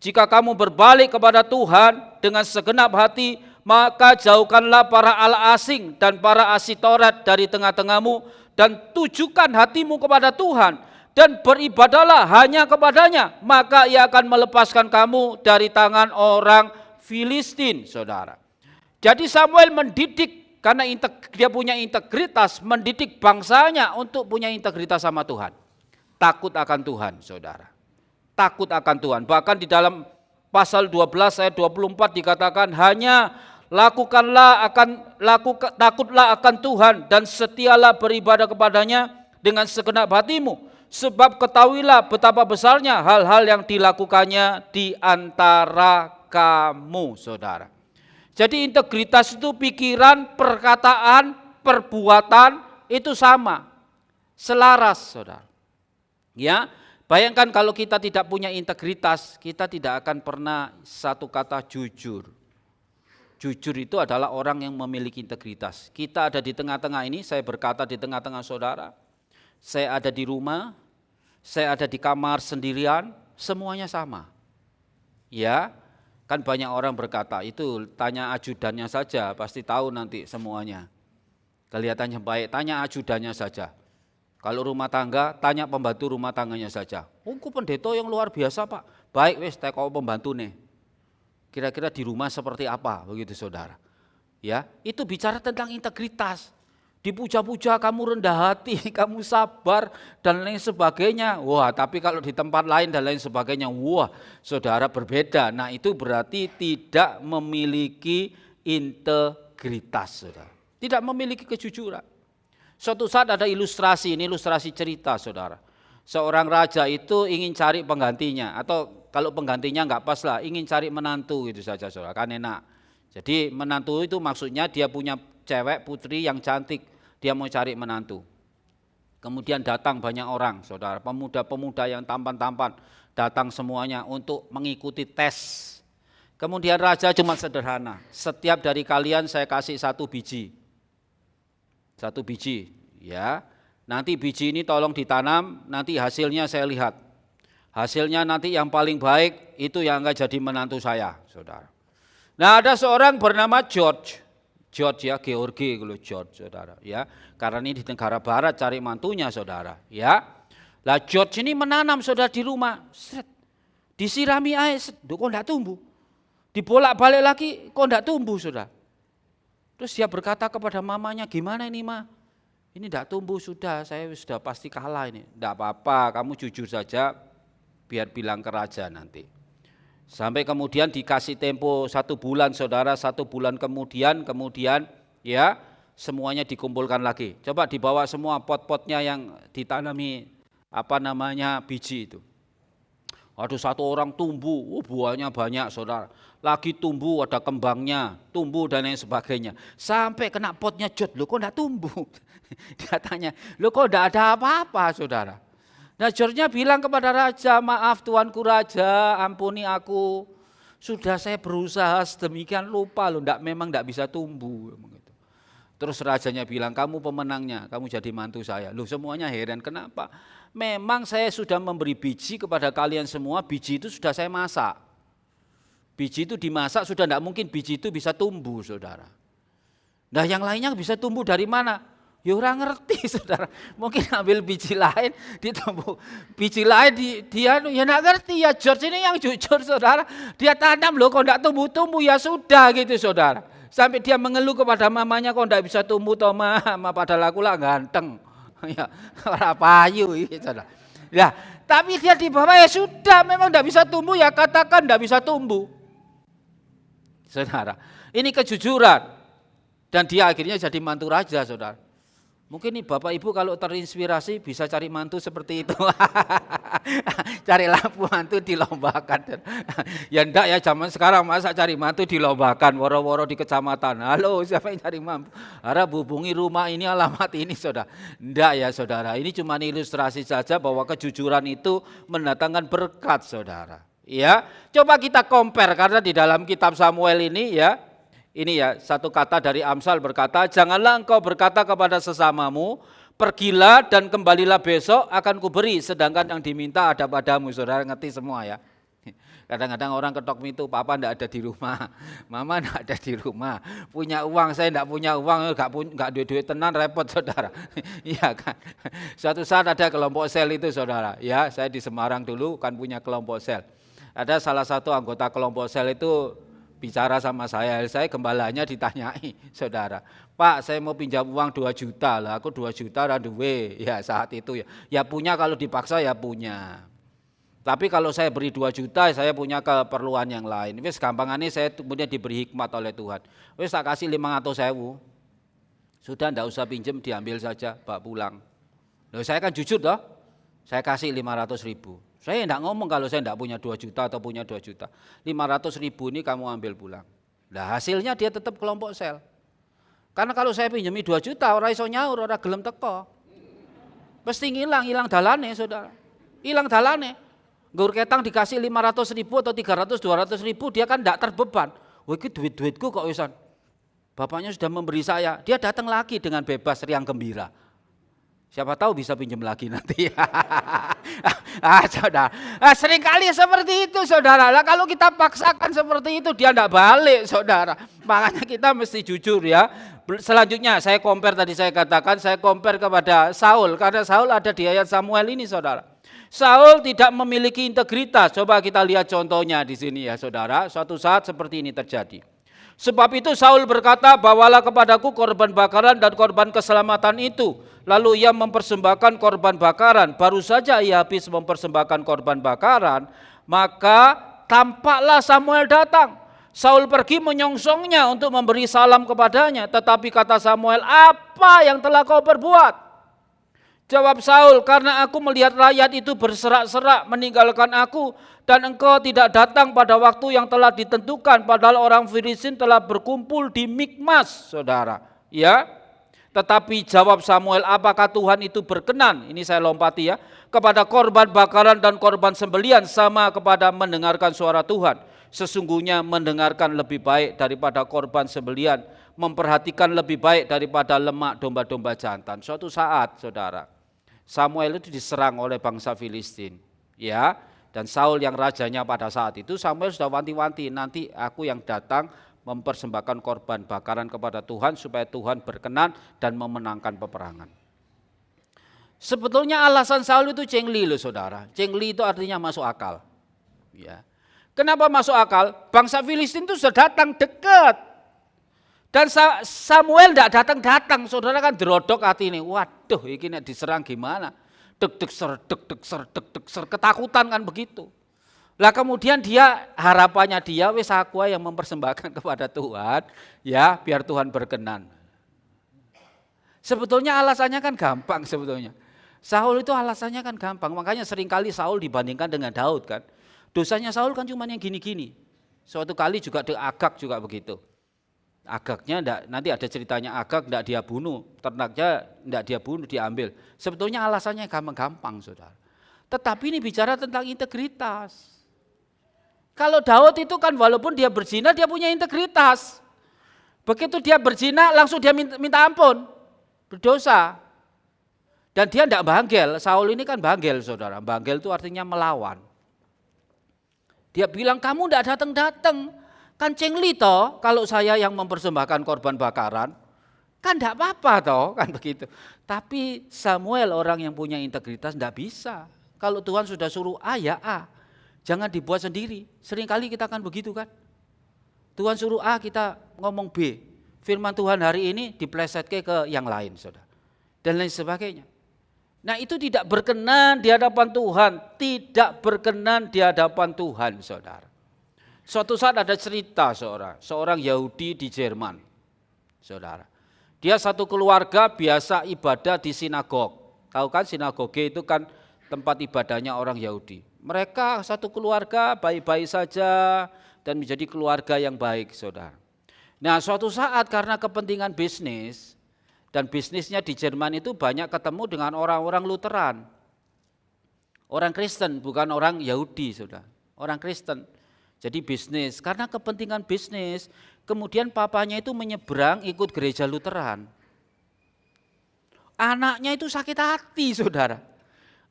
jika kamu berbalik kepada Tuhan dengan segenap hati, maka jauhkanlah para Allah asing dan para Asitoret dari tengah-tengahmu, dan tujukan hatimu kepada Tuhan, dan beribadalah hanya kepadanya, maka ia akan melepaskan kamu dari tangan orang Filistin, saudara. Jadi Samuel mendidik, karena dia punya integritas, mendidik bangsanya untuk punya integritas sama Tuhan. Takut akan Tuhan, saudara. Takut akan Tuhan. Bahkan di dalam pasal 12 ayat 24 dikatakan, hanya takutlah akan Tuhan dan setialah beribadah kepadanya dengan segenap hatimu. Sebab ketahuilah betapa besarnya hal-hal yang dilakukannya di antara kamu, saudara. Jadi integritas itu pikiran, perkataan, perbuatan itu sama, selaras, saudara. Ya, bayangkan kalau kita tidak punya integritas, kita tidak akan pernah satu kata jujur. Jujur itu adalah orang yang memiliki integritas. Kita ada di tengah-tengah ini, saya berkata di tengah-tengah saudara. Saya ada di rumah, saya ada di kamar sendirian, semuanya sama. Ya, kan banyak orang berkata, itu tanya ajudannya saja, pasti tahu nanti semuanya. Kelihatannya baik, tanya ajudannya saja. Kalau rumah tangga, tanya pembantu rumah tangganya saja. Ku pendeta yang luar biasa Pak, baik wis teko pembantu nih. Kira-kira di rumah seperti apa, begitu saudara. Ya, itu bicara tentang integritas. Dipuja-puja kamu rendah hati, kamu sabar dan lain sebagainya. Wah, tapi kalau di tempat lain dan lain sebagainya, wah, saudara berbeda. Nah, itu berarti tidak memiliki integritas, saudara. Tidak memiliki kejujuran. Suatu saat ada ilustrasi, ini ilustrasi cerita, saudara. Seorang raja itu ingin cari penggantinya, atau kalau penggantinya enggak pas lah, ingin cari menantu gitu saja, saudara, kan enak. Jadi menantu itu maksudnya dia punya cewek putri yang cantik. Dia mau cari menantu. Kemudian datang banyak orang, saudara, pemuda-pemuda yang tampan-tampan, datang semuanya untuk mengikuti tes. Kemudian raja cuma sederhana, setiap dari kalian saya kasih 1 biji. 1 biji, ya. Nanti biji ini tolong ditanam, nanti hasilnya saya lihat. Hasilnya nanti yang paling baik itu yang akan jadi menantu saya, saudara. Nah, ada seorang bernama George ya, George kalau George, saudara, ya. Karena ini di negara barat cari mantunya, saudara, ya. Lah George ini menanam, saudara, di rumah. Disirami air, kok enggak tumbuh. Dibolak-balik lagi, kok enggak tumbuh, saudara. Terus dia berkata kepada mamanya, gimana ini Ma? Ini enggak tumbuh, sudah, saya sudah pasti kalah ini. Enggak apa-apa, kamu jujur saja, biar bilang ke raja nanti. Sampai kemudian dikasih tempo 1 bulan saudara, 1 bulan kemudian ya semuanya dikumpulkan lagi. Coba dibawa semua pot-potnya yang ditanami biji itu. Ada 1 orang tumbuh, buahnya banyak saudara. Lagi tumbuh ada kembangnya, tumbuh dan lain sebagainya. Sampai kena potnya jod, loh kok enggak tumbuh? Dia tanya, loh kok enggak ada apa-apa saudara? Nah jodnya bilang kepada raja, maaf tuanku raja, ampuni aku. Sudah saya berusaha sedemikian lupa loh, memang enggak bisa tumbuh. Terus rajanya bilang, kamu pemenangnya, kamu jadi mantu saya. Loh semuanya heran, kenapa? Memang saya sudah memberi biji kepada kalian semua, biji itu sudah saya masak. Biji itu dimasak, sudah tidak mungkin biji itu bisa tumbuh saudara. Nah yang lainnya bisa tumbuh dari mana? Ya orang ngerti saudara, mungkin ambil biji lain, ditumbuh. Biji lain dia ya tidak ngerti, ya George ini yang jujur saudara. Dia tanam loh kok tidak tumbuh-tumbuh, ya sudah gitu saudara. Sampai dia mengeluh kepada mamanya, kok tidak bisa tumbuh toh mama, padahal aku lah ganteng. Ya, orang payu saudara. Ya, tapi dia di bawah ya sudah, memang tidak bisa tumbuh ya katakan tidak bisa tumbuh. Saudara, ini kejujuran. Dan dia akhirnya jadi mantu raja saudara. Mungkin nih Bapak Ibu kalau terinspirasi bisa cari mantu seperti itu. Carilah mantu dilombakan. Ya enggak ya zaman sekarang masa cari mantu dilombakan, woro-woro di kecamatan. Halo siapa yang cari mantu? Harap hubungi rumah ini alamat ini saudara. Enggak ya saudara, ini cuma ilustrasi saja bahwa kejujuran itu mendatangkan berkat saudara. Ya, coba kita compare karena di dalam kitab Samuel ini ya. Ini ya, 1 kata dari Amsal berkata, janganlah engkau berkata kepada sesamamu, pergilah dan kembalilah besok akan kuberi, sedangkan yang diminta ada padamu. Saudara ngerti semua ya. Kadang-kadang orang ketok pintu, papa enggak ada di rumah, mama enggak ada di rumah, punya uang, saya enggak punya uang, enggak duit-duit tenan, repot saudara. Iya kan. Suatu saat ada kelompok sel itu saudara, ya saya di Semarang dulu kan punya kelompok sel. Ada salah satu anggota kelompok sel itu bicara sama saya gembalanya ditanyai, saudara, Pak saya mau pinjam uang 2 juta lah, aku 2 juta randuwe, ya saat itu ya, ya punya kalau dipaksa ya punya. Tapi kalau saya beri 2 juta saya punya keperluan yang lain, wis gampangannya saya kemudian diberi hikmat oleh Tuhan, wis tak kasih 500.000, sudah enggak usah pinjam diambil saja, bawa pulang. Loh saya kan jujur toh, saya kasih 500.000. Saya enggak ngomong kalau saya enggak punya 2 juta atau punya 2 juta. 500.000 ini kamu ambil pulang. Nah hasilnya dia tetap kelompok sel. Karena kalau saya pinjami 2 juta, orang iso nyaur, orang gelem teko. Pasti hilang dalane saudara. Hilang dalane. Nggur ketang dikasih 500.000 atau 300-200.000 dia kan enggak terbeban. Wah ini duit-duitku kok wisan. Bapaknya sudah memberi saya, dia datang lagi dengan bebas riang gembira. Siapa tahu bisa pinjam lagi nanti. Saudara. Seringkali seperti itu saudara. Lah kalau kita paksakan seperti itu dia enggak balik saudara. Makanya kita mesti jujur ya. Selanjutnya saya compare tadi saya katakan, saya compare kepada Saul. Karena Saul ada di ayat Samuel ini saudara. Saul tidak memiliki integritas. Coba kita lihat contohnya di sini ya saudara. Suatu saat seperti ini terjadi. Sebab itu Saul berkata, bawalah kepadaku korban bakaran dan korban keselamatan itu. Lalu ia mempersembahkan korban bakaran. Baru saja ia habis mempersembahkan korban bakaran, maka tampaklah Samuel datang. Saul pergi menyongsongnya untuk memberi salam kepadanya. Tetapi kata Samuel, apa yang telah kau perbuat? Jawab Saul, karena aku melihat rakyat itu berserak-serak meninggalkan aku, dan engkau tidak datang pada waktu yang telah ditentukan, padahal orang Filistin telah berkumpul di Mikmas, saudara. Ya, tetapi jawab Samuel, apakah Tuhan itu berkenan? Ini saya lompati ya, kepada korban bakaran dan korban sembelian sama kepada mendengarkan suara Tuhan. Sesungguhnya mendengarkan lebih baik daripada korban sembelian, memperhatikan lebih baik daripada lemak domba-domba jantan. Suatu saat, saudara, Samuel itu diserang oleh bangsa Filistin, ya. Dan Saul yang rajanya pada saat itu, Samuel sudah wanti-wanti, nanti aku yang datang mempersembahkan korban bakaran kepada Tuhan supaya Tuhan berkenan dan memenangkan peperangan. Sebetulnya alasan Saul itu cengli loh saudara. Cengli itu artinya masuk akal. Ya. Kenapa masuk akal? Bangsa Filistin itu sudah datang dekat. Dan Samuel tidak datang-datang, saudara kan derodok hati ini. Waduh, ini diserang gimana? Deg-deg ser, ketakutan kan begitu. Lah kemudian dia harapannya dia wis aku yang mempersembahkan kepada Tuhan, ya biar Tuhan berkenan. Sebetulnya alasannya kan gampang sebetulnya. Saul itu alasannya kan gampang, makanya seringkali Saul dibandingkan dengan Daud kan. Dosanya Saul kan cuma yang gini-gini. Suatu kali juga Agag juga begitu. Agagnya nanti ada ceritanya Agag enggak dia bunuh, ternaknya enggak dia bunuh, diambil. Sebetulnya alasannya gampang-gampang saudara. Tetapi ini bicara tentang integritas. Kalau Daud itu kan walaupun dia berzina dia punya integritas. Begitu dia berzina langsung dia minta ampun, berdosa. Dan dia tidak banggel, Saul ini kan banggel saudara. Banggel itu artinya melawan. Dia bilang kamu tidak datang-datang, kan cengli toh kalau saya yang mempersembahkan korban bakaran. Kan tidak apa-apa toh, kan begitu. Tapi Samuel orang yang punya integritas tidak bisa. Kalau Tuhan sudah suruh A ya A. Jangan dibuat sendiri, seringkali kita kan begitu kan. Tuhan suruh A kita ngomong B, firman Tuhan hari ini diplesetke ke yang lain saudara. Dan lain sebagainya. Nah itu tidak berkenan di hadapan Tuhan, tidak berkenan di hadapan Tuhan saudara. Suatu saat ada cerita seorang Yahudi di Jerman saudara. Dia satu keluarga biasa ibadah di sinagog. Tahu kan sinagoge itu kan tempat ibadahnya orang Yahudi. Mereka satu keluarga baik-baik saja dan menjadi keluarga yang baik saudara. Nah suatu saat karena kepentingan bisnis dan bisnisnya di Jerman itu banyak ketemu dengan orang-orang Lutheran. Orang Kristen bukan orang Yahudi saudara, orang Kristen. Jadi bisnis, karena kepentingan bisnis kemudian papanya itu menyeberang ikut gereja Lutheran. Anaknya itu sakit hati saudara,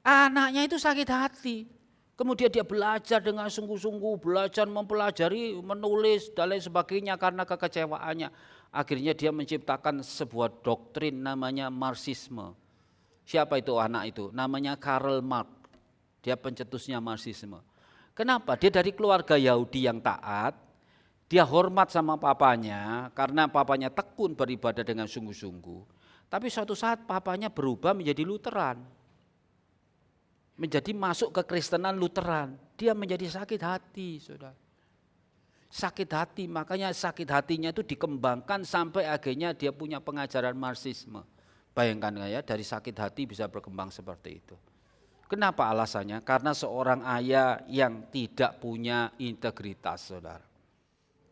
anaknya itu sakit hati. Kemudian dia belajar dengan sungguh-sungguh, belajar mempelajari, menulis dan lain sebagainya karena kekecewaannya. Akhirnya dia menciptakan sebuah doktrin namanya Marxisme. Siapa itu anak itu? Namanya Karl Marx. Dia pencetusnya Marxisme. Kenapa? Dia dari keluarga Yahudi yang taat, dia hormat sama papanya karena papanya tekun beribadah dengan sungguh-sungguh. Tapi suatu saat papanya berubah menjadi Lutheran. Menjadi masuk ke Kristenan Lutheran, dia menjadi sakit hati, saudara. Sakit hati, makanya sakit hatinya itu dikembangkan sampai akhirnya dia punya pengajaran Marxisme. Bayangkan ya, dari sakit hati bisa berkembang seperti itu. Kenapa alasannya? Karena seorang ayah yang tidak punya integritas, saudara.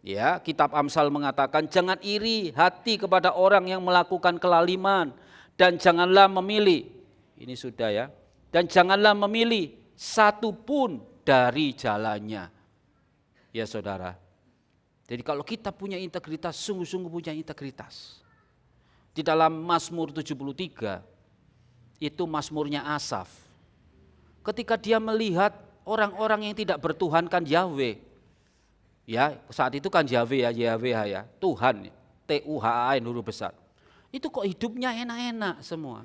Ya, kitab Amsal mengatakan jangan iri hati kepada orang yang melakukan kelaliman dan janganlah memilih. Ini sudah ya. Dan janganlah memilih satu pun dari jalannya. Ya saudara. Jadi kalau kita punya integritas, sungguh-sungguh punya integritas. Di dalam Mazmur 73, itu Mazmurnya Asaf. Ketika dia melihat orang-orang yang tidak bertuhankan Yahweh. Ya saat itu kan Yahweh ya, Tuhan, T-U-H-A-N huruf besar. Itu kok hidupnya enak-enak semua.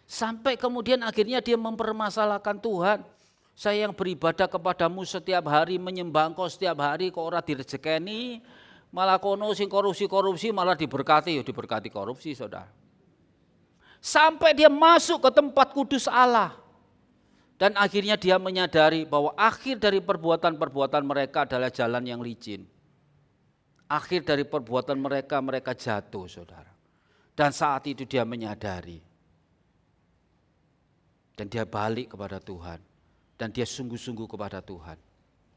Sampai kemudian akhirnya dia mempermasalahkan Tuhan. Saya yang beribadah kepadamu setiap hari, menyembah Engkau setiap hari, kok ora direjekeni, malah kono sing korupsi malah diberkati, diberkati korupsi saudara. Sampai dia masuk ke tempat kudus Allah. Dan akhirnya dia menyadari bahwa akhir dari perbuatan-perbuatan mereka adalah jalan yang licin. Akhir dari perbuatan mereka jatuh saudara. Dan saat itu dia menyadari. Dan dia balik kepada Tuhan. Dan dia sungguh-sungguh kepada Tuhan.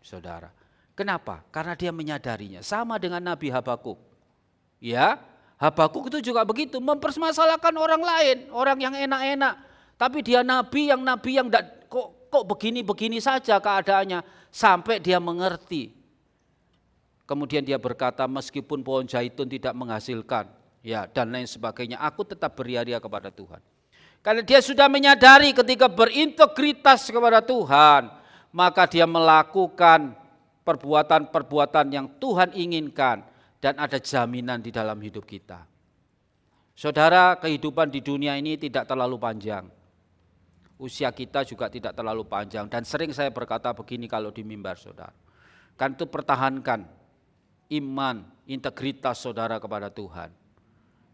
Saudara. Kenapa? Karena dia menyadarinya. Sama dengan Nabi Habakuk. Ya, Habakuk itu juga begitu. Mempermasalahkan orang lain. Orang yang enak-enak. Tapi dia nabi yang kok begini-begini saja keadaannya. Sampai dia mengerti. Kemudian dia berkata meskipun pohon zaitun tidak menghasilkan. Ya, dan lain sebagainya. Aku tetap beriaria kepada Tuhan. Karena dia sudah menyadari ketika berintegritas kepada Tuhan, maka dia melakukan perbuatan-perbuatan yang Tuhan inginkan dan ada jaminan di dalam hidup kita. Saudara, kehidupan di dunia ini tidak terlalu panjang. Usia kita juga tidak terlalu panjang dan sering saya berkata begini kalau di mimbar saudara. Kan itu pertahankan iman, integritas saudara kepada Tuhan.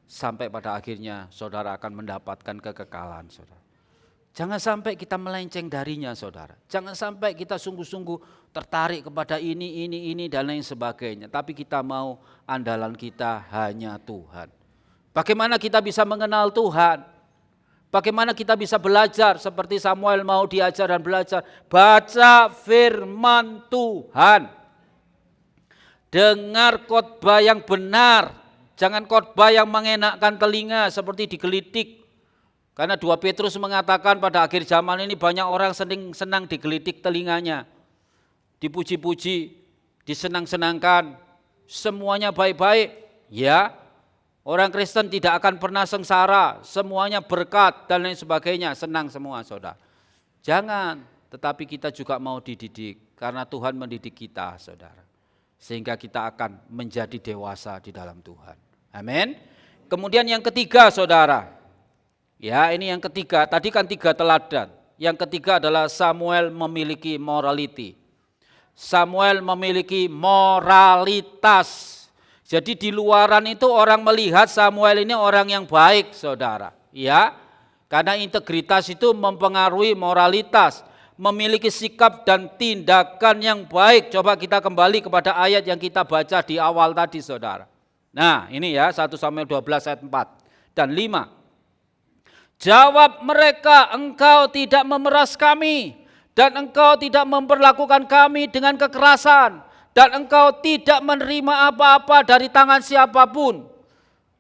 Sampai pada akhirnya saudara akan mendapatkan kekekalan saudara. Jangan sampai kita melenceng darinya, saudara. Jangan sampai kita sungguh-sungguh tertarik kepada ini, dan lain sebagainya. Tapi kita mau andalan kita hanya Tuhan. Bagaimana kita bisa mengenal Tuhan? Bagaimana kita bisa belajar seperti Samuel mau diajar dan belajar? Baca firman Tuhan. Dengar khotbah yang benar. Jangan khotbah yang mengenakkan telinga seperti digelitik. Karena 2 Petrus mengatakan pada akhir zaman ini banyak orang senang digelitik telinganya. Dipuji-puji, disenang-senangkan, semuanya baik-baik. Ya, orang Kristen tidak akan pernah sengsara, semuanya berkat dan lain sebagainya, senang semua saudara. Jangan, tetapi kita juga mau dididik, karena Tuhan mendidik kita saudara. Sehingga kita akan menjadi dewasa di dalam Tuhan. Amin. Kemudian yang ketiga saudara. Ya, ini yang ketiga, tadi kan 3 teladan. Yang ketiga adalah Samuel memiliki morality. Samuel memiliki moralitas. Jadi di luaran itu orang melihat Samuel ini orang yang baik, saudara. Ya, karena integritas itu mempengaruhi moralitas. Memiliki sikap dan tindakan yang baik. Coba kita kembali kepada ayat yang kita baca di awal tadi, saudara. Nah, ini ya 1 Samuel 12 ayat 4 dan 5. Jawab mereka, engkau tidak memeras kami, dan engkau tidak memperlakukan kami dengan kekerasan, dan engkau tidak menerima apa-apa dari tangan siapapun.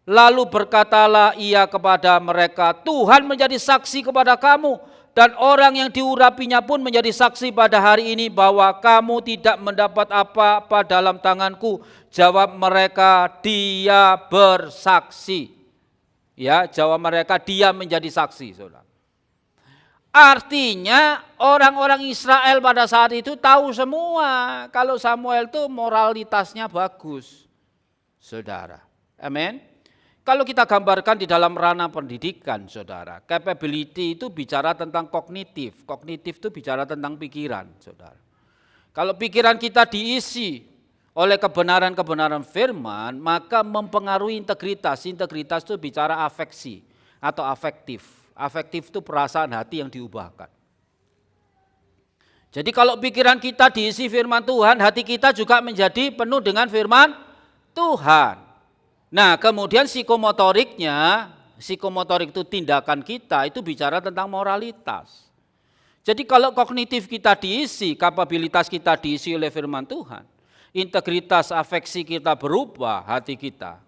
Lalu berkatalah ia kepada mereka, Tuhan menjadi saksi kepada kamu, dan orang yang diurapinya pun menjadi saksi pada hari ini bahwa kamu tidak mendapat apa-apa dalam tanganku. Jawab mereka, dia bersaksi. Ya, jawab mereka, dia menjadi saksi, saudara. Artinya orang-orang Israel pada saat itu tahu semua kalau Samuel itu moralitasnya bagus, saudara. Amin. Kalau kita gambarkan di dalam ranah pendidikan, saudara, capability itu bicara tentang kognitif. Kognitif itu bicara tentang pikiran, saudara. Kalau pikiran kita diisi oleh kebenaran-kebenaran firman, maka mempengaruhi integritas. Integritas itu bicara afeksi atau afektif. Afektif itu perasaan hati yang diubahkan. Jadi kalau pikiran kita diisi firman Tuhan, hati kita juga menjadi penuh dengan firman Tuhan. Nah, kemudian psikomotorik itu tindakan kita, itu bicara tentang moralitas. Jadi kalau kognitif kita diisi, kapabilitas kita diisi oleh firman Tuhan, integritas afeksi kita berubah, hati kita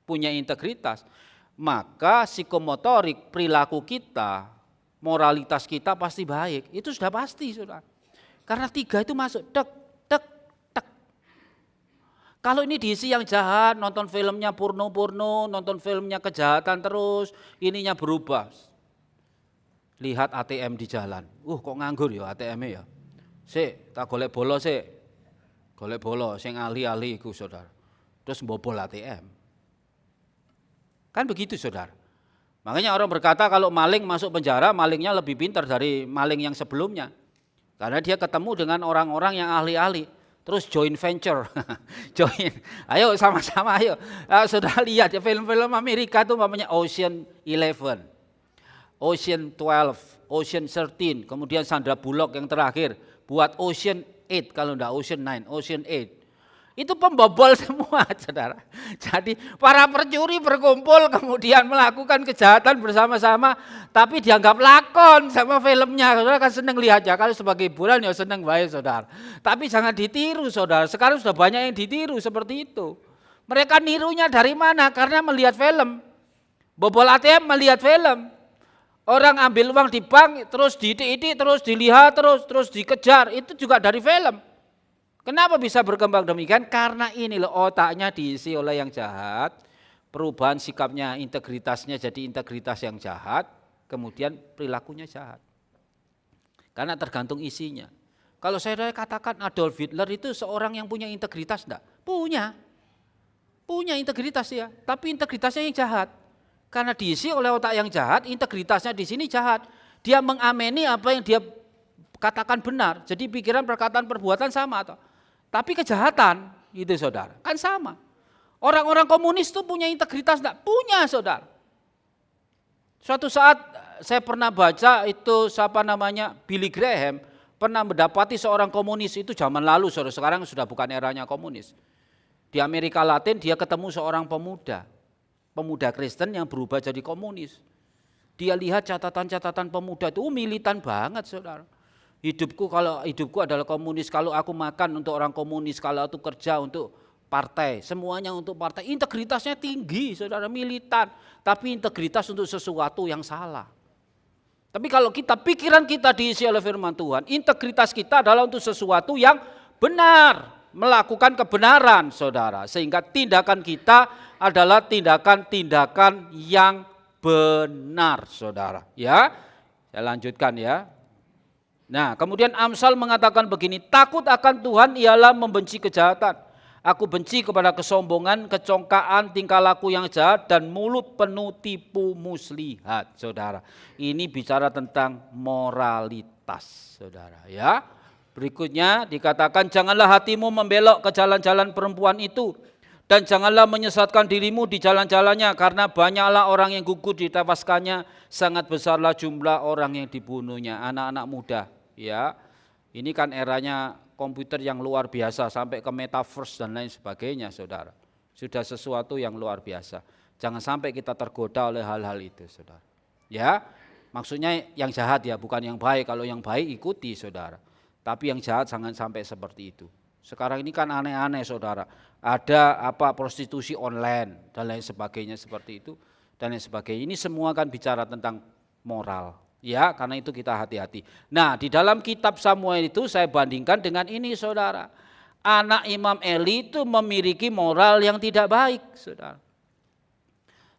punya integritas, maka psikomotorik, perilaku kita, moralitas kita pasti baik. Itu sudah pasti, saudara. Karena 3 itu masuk, tek, tek, tek. Kalau ini diisi yang jahat, nonton filmnya porno, nonton filmnya kejahatan terus, ininya berubah. Lihat ATM di jalan, kok nganggur ya ATM-nya ya. Sik, tak golek bola sik. Golek bola sing ahli-ahli iku, saudara. Terus mbobol ATM. Kan begitu, saudara. Makanya orang berkata kalau maling masuk penjara, malingnya lebih pintar dari maling yang sebelumnya. Karena dia ketemu dengan orang-orang yang ahli-ahli. Terus join venture. Ayo sama-sama ayo. Sudah lihat ya film-film Amerika itu namanya Ocean 11. Ocean 12, Ocean 13, kemudian Sandra Bullock yang terakhir buat Ocean 8, kalau enggak Ocean 9, Ocean 8. Itu pembobol semua, saudara. Jadi para pencuri berkumpul kemudian melakukan kejahatan bersama-sama, tapi dianggap lakon sama filmnya. Saudara kan senang lihat ya, kalau sebagai hiburan ya senang baik, saudara. Tapi jangan ditiru, saudara. Sekarang sudah banyak yang ditiru seperti itu. Mereka nirunya dari mana? Karena melihat film. Bobol ATM melihat film. Orang ambil uang di bank, terus diidik-idik, terus dilihat, terus dikejar. Itu juga dari film. Kenapa bisa berkembang demikian? Karena ini loh, otaknya diisi oleh yang jahat, perubahan sikapnya, integritasnya jadi integritas yang jahat, kemudian perilakunya jahat. Karena tergantung isinya. Kalau saya katakan Adolf Hitler itu seorang yang punya integritas enggak? Punya integritas ya, tapi integritasnya yang jahat. Karena diisi oleh otak yang jahat, integritasnya di sini jahat. Dia mengameni apa yang dia katakan benar. Jadi pikiran, perkataan, perbuatan sama atau tapi kejahatan, gitu saudara, kan sama. Orang-orang komunis itu punya integritas enggak? Punya, saudara. Suatu saat saya pernah baca itu Billy Graham pernah mendapati seorang komunis itu zaman lalu, saudara, sekarang sudah bukan eranya komunis. Di Amerika Latin dia ketemu seorang pemuda Kristen yang berubah jadi komunis. Dia lihat catatan-catatan pemuda itu militan banget, saudara. Kalau hidupku adalah komunis, kalau aku makan untuk orang komunis, kalau aku kerja untuk partai, semuanya untuk partai. Integritasnya tinggi, saudara, militan. Tapi integritas untuk sesuatu yang salah. Tapi kalau pikiran kita diisi oleh firman Tuhan, integritas kita adalah untuk sesuatu yang benar. Melakukan kebenaran, saudara. Sehingga tindakan kita adalah tindakan-tindakan yang benar, saudara. Ya, saya lanjutkan ya. Nah, kemudian Amsal mengatakan begini, takut akan Tuhan ialah membenci kejahatan. Aku benci kepada kesombongan, kecongkaan, tingkah laku yang jahat, dan mulut penuh tipu muslihat, saudara. Ini bicara tentang moralitas, saudara. Ya. Berikutnya dikatakan, janganlah hatimu membelok ke jalan-jalan perempuan itu, dan janganlah menyesatkan dirimu di jalan-jalannya, karena banyaklah orang yang gugur ditewaskannya, sangat besarlah jumlah orang yang dibunuhnya. Anak-anak muda, ya, ini kan eranya komputer yang luar biasa, sampai ke metaverse dan lain sebagainya, saudara. Sudah sesuatu yang luar biasa. Jangan sampai kita tergoda oleh hal-hal itu, saudara. Ya, maksudnya yang jahat ya, bukan yang baik. Kalau yang baik ikuti, saudara. Tapi yang jahat jangan sampai seperti itu. Sekarang ini kan aneh-aneh, saudara. Ada prostitusi online dan lain sebagainya seperti itu dan lain sebagainya. Ini semua kan bicara tentang moral. Ya, karena itu kita hati-hati. Nah, di dalam kitab Samuel itu saya bandingkan dengan ini, saudara. Anak Imam Eli itu memiliki moral yang tidak baik, saudara.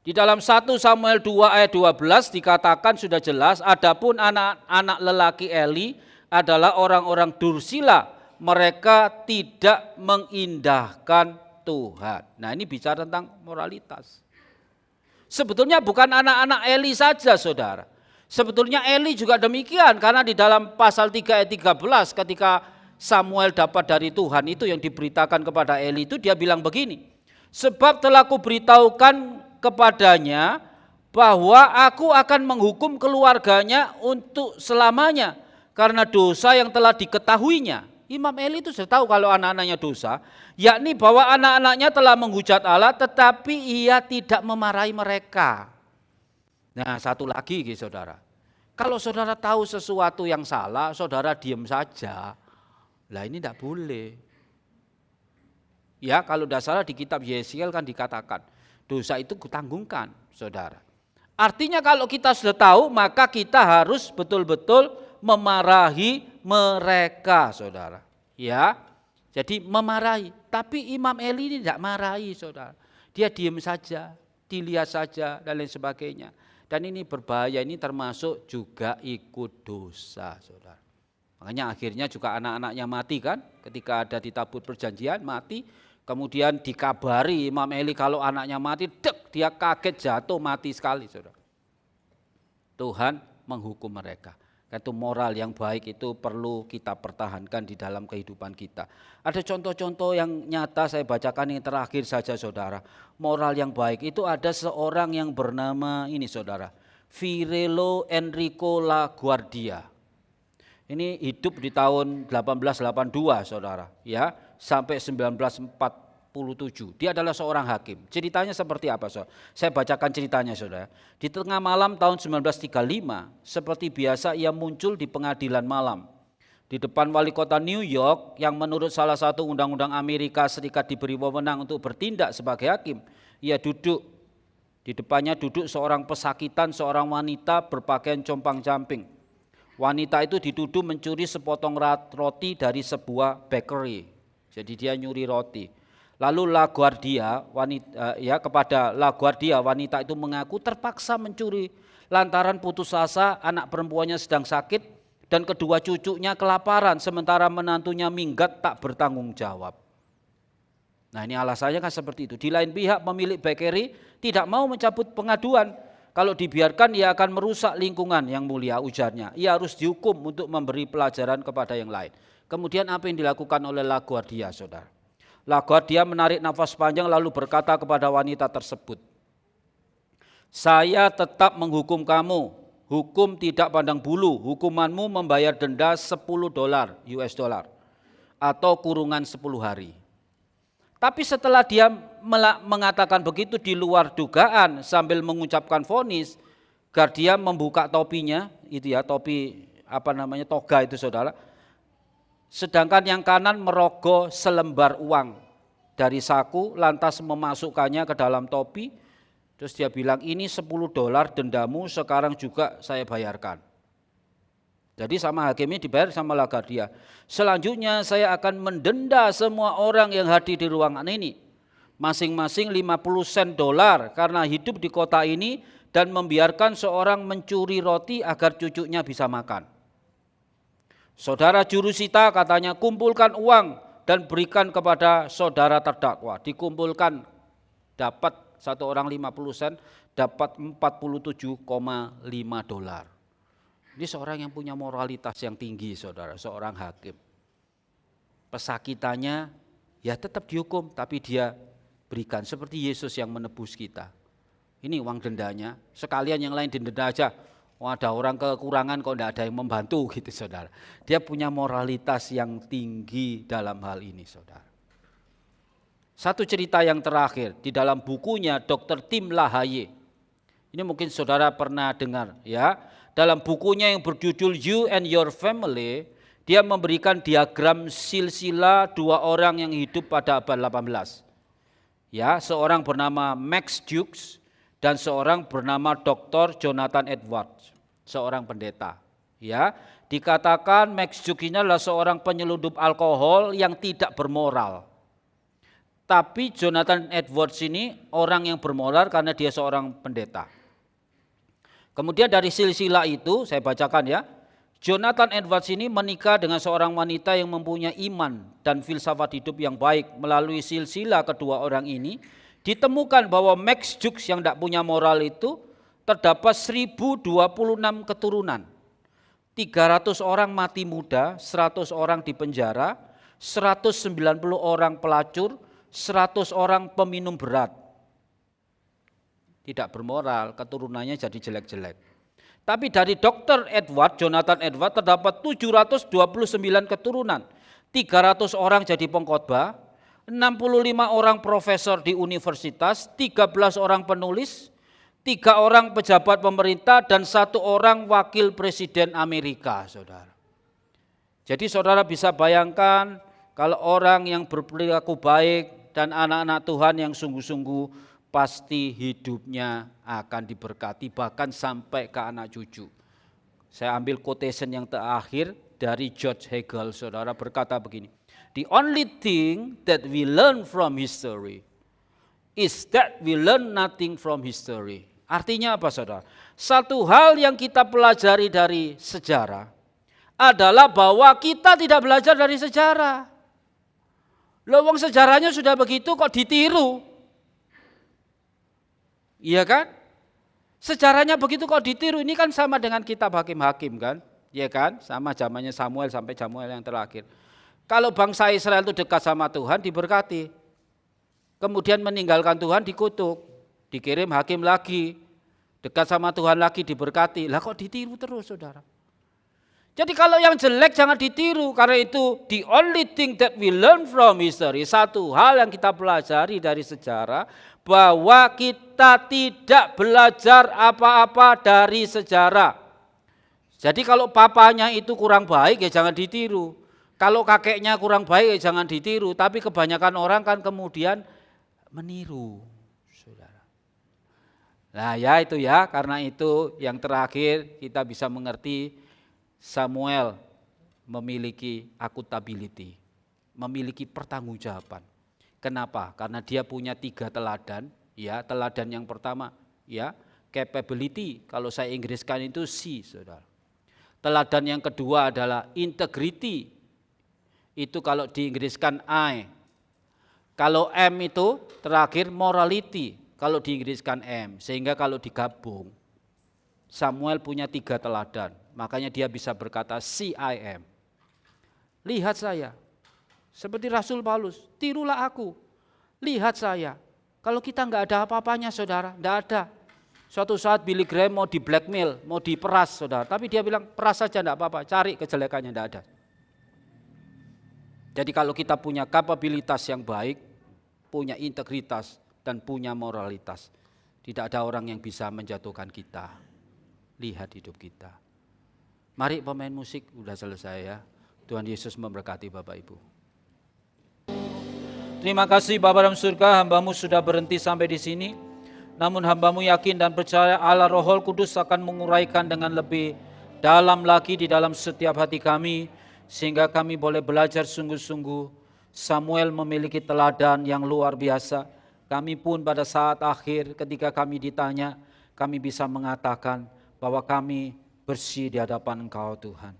Di dalam 1 Samuel 2 ayat 12 dikatakan sudah jelas, adapun anak-anak lelaki Eli adalah orang-orang dursila, mereka tidak mengindahkan Tuhan. Nah, ini bicara tentang moralitas. Sebetulnya bukan anak-anak Eli saja, saudara. Sebetulnya Eli juga demikian, karena di dalam pasal 3 ayat 13 ketika Samuel dapat dari Tuhan itu yang diberitakan kepada Eli itu, dia bilang begini, sebab telah kuberitahukan kepadanya bahwa aku akan menghukum keluarganya untuk selamanya karena dosa yang telah diketahuinya. Imam Eli itu sudah tahu kalau anak-anaknya dosa, yakni bahwa anak-anaknya telah menghujat Allah tetapi ia tidak memarahi mereka. Nah, satu lagi saudara, kalau saudara tahu sesuatu yang salah, saudara diam saja, lah ini tidak boleh. Ya, kalau tidak salah di kitab Yesiel kan dikatakan, dosa itu kutanggungkan, saudara. Artinya kalau kita sudah tahu, maka kita harus betul-betul memarahi mereka, saudara. Ya, jadi memarahi. Tapi Imam Eli ini tidak marahi, saudara. Dia diam saja, dilihat saja dan lain sebagainya. Dan ini berbahaya, ini termasuk juga ikut dosa, saudara. Makanya akhirnya juga anak-anaknya mati kan, ketika ada di tabut perjanjian mati. Kemudian dikabari Imam Eli kalau anaknya mati, dia kaget jatuh mati sekali, saudara. Tuhan menghukum mereka. Itu moral yang baik itu perlu kita pertahankan di dalam kehidupan kita. Ada contoh-contoh yang nyata, saya bacakan yang terakhir saja, saudara. Moral yang baik itu ada seorang yang bernama ini, saudara, Fiorello Enrico LaGuardia. Ini hidup di tahun 1882, saudara, ya, sampai 1947. Dia adalah seorang hakim. Ceritanya seperti apa, saudara? Saya bacakan ceritanya, saudara. Di tengah malam tahun 1935, seperti biasa ia muncul di pengadilan malam. Di depan wali kota New York yang menurut salah satu undang-undang Amerika Serikat diberi wewenang untuk bertindak sebagai hakim. Ia duduk. Di depannya duduk seorang pesakitan, seorang wanita berpakaian compang-camping. Wanita itu dituduh mencuri sepotong roti dari sebuah bakery. Jadi dia nyuri roti. Lalu kepada LaGuardia wanita itu mengaku terpaksa mencuri lantaran putus asa, anak perempuannya sedang sakit dan kedua cucunya kelaparan sementara menantunya minggat tak bertanggung jawab. Nah, ini alasannya kan seperti itu. Di lain pihak pemilik bakery tidak mau mencabut pengaduan. Kalau dibiarkan ia akan merusak lingkungan yang mulia, ujarnya. Ia harus dihukum untuk memberi pelajaran kepada yang lain. Kemudian apa yang dilakukan oleh LaGuardia, saudara? LaGuardia menarik nafas panjang lalu berkata kepada wanita tersebut, saya tetap menghukum kamu hukum tidak pandang bulu, hukumanmu membayar denda $10 US dollar atau kurungan 10 hari. Tapi setelah dia mengatakan begitu di luar dugaan sambil mengucapkan vonis, Gardia membuka topinya, itu ya, topi toga itu saudara. Sedangkan yang kanan merogoh selembar uang dari saku, lantas memasukkannya ke dalam topi. Terus dia bilang, ini $10 dendamu, sekarang juga saya bayarkan. Jadi sama hakimnya dibayar sama LaGuardia. Selanjutnya saya akan mendenda semua orang yang hadir di ruangan ini. Masing-masing 50 sen dolar karena hidup di kota ini dan membiarkan seorang mencuri roti agar cucunya bisa makan. Saudara jurusita katanya kumpulkan uang dan berikan kepada saudara terdakwa. Dikumpulkan, dapat satu orang 50 sen, dapat $47,5. Ini seorang yang punya moralitas yang tinggi saudara, seorang hakim. Pesakitannya ya tetap dihukum, tapi dia berikan seperti Yesus yang menebus kita. Ini uang dendanya, sekalian yang lain didenda aja. Wah, ada orang kekurangan kok tidak ada yang membantu gitu saudara. Dia punya moralitas yang tinggi dalam hal ini saudara. Satu cerita yang terakhir di dalam bukunya Dr. Tim LaHaye. Ini mungkin saudara pernah dengar ya. Dalam bukunya yang berjudul You and Your Family, dia memberikan diagram silsilah 2 orang yang hidup pada abad 18. Ya, seorang bernama Max Jukes dan seorang bernama Dr. Jonathan Edwards, seorang pendeta. Ya, dikatakan Max Jukes ini adalah seorang penyelundup alkohol yang tidak bermoral. Tapi Jonathan Edwards ini orang yang bermoral karena dia seorang pendeta. Kemudian dari silsilah itu, saya bacakan ya, Jonathan Edwards ini menikah dengan seorang wanita yang mempunyai iman dan filsafat hidup yang baik. Melalui silsilah kedua orang ini, ditemukan bahwa Max Jukes yang tidak punya moral itu terdapat 1026 keturunan. 300 orang mati muda, 100 orang di penjara, 190 orang pelacur, 100 orang peminum berat. Tidak bermoral, keturunannya jadi jelek-jelek. Tapi dari Dr. Edward, Jonathan Edward terdapat 729 keturunan. 300 orang jadi pengkhotbah, 65 orang profesor di universitas, 13 orang penulis, 3 orang pejabat pemerintah dan 1 orang wakil presiden Amerika, saudara. Jadi saudara bisa bayangkan kalau orang yang berperilaku baik dan anak-anak Tuhan yang sungguh-sungguh pasti hidupnya akan diberkati bahkan sampai ke anak cucu. Saya ambil quotation yang terakhir dari George Hegel, saudara berkata begini. The only thing that we learn from history is that we learn nothing from history. Artinya apa saudara? Satu hal yang kita pelajari dari sejarah adalah bahwa kita tidak belajar dari sejarah. Lowong sejarahnya sudah begitu kok ditiru. Iya kan? Sejarahnya begitu kok ditiru. Ini kan sama dengan kitab Hakim-Hakim kan? Iya kan? Sama zamannya Samuel sampai Samuel yang terakhir. Kalau bangsa Israel itu dekat sama Tuhan diberkati. Kemudian meninggalkan Tuhan dikutuk. Dikirim hakim lagi. Dekat sama Tuhan lagi diberkati. Lah kok ditiru terus saudara? Jadi kalau yang jelek jangan ditiru. Karena itu the only thing that we learn from history. Satu hal yang kita pelajari dari sejarah. Bahwa kita tidak belajar apa-apa dari sejarah. Jadi kalau papanya itu kurang baik ya jangan ditiru. Kalau kakeknya kurang baik ya jangan ditiru. Tapi kebanyakan orang kan kemudian meniru. Saudara. Nah ya itu ya, karena itu yang terakhir kita bisa mengerti Samuel memiliki accountability, memiliki pertanggungjawaban. Kenapa? Karena dia punya 3 teladan, ya. Teladan yang pertama, ya, capability, kalau saya Inggriskan itu C, saudara. Teladan yang kedua adalah integrity, itu kalau di Inggriskan I. Kalau M itu terakhir morality, kalau di Inggriskan M. Sehingga kalau digabung, Samuel punya 3 teladan, makanya dia bisa berkata CIM. Lihat saya. Seperti Rasul Paulus, tirulah aku, lihat saya. Kalau kita enggak ada apa-apanya saudara, enggak ada. Suatu saat Billy Graham mau di blackmail, mau diperas saudara. Tapi dia bilang peras saja enggak apa-apa, cari kejelekannya enggak ada. Jadi kalau kita punya kapabilitas yang baik, punya integritas dan punya moralitas, tidak ada orang yang bisa menjatuhkan kita. Lihat hidup kita. Mari pemain musik, udah selesai ya. Tuhan Yesus memberkati Bapak Ibu. Terima kasih Bapa dalam surga, hamba-Mu sudah berhenti sampai di sini. Namun hamba-Mu yakin dan percaya Allah Roh Kudus akan menguraikan dengan lebih dalam lagi di dalam setiap hati kami, sehingga kami boleh belajar sungguh-sungguh. Samuel memiliki teladan yang luar biasa. Kami pun pada saat akhir ketika kami ditanya, kami bisa mengatakan bahwa kami bersih di hadapan Engkau Tuhan.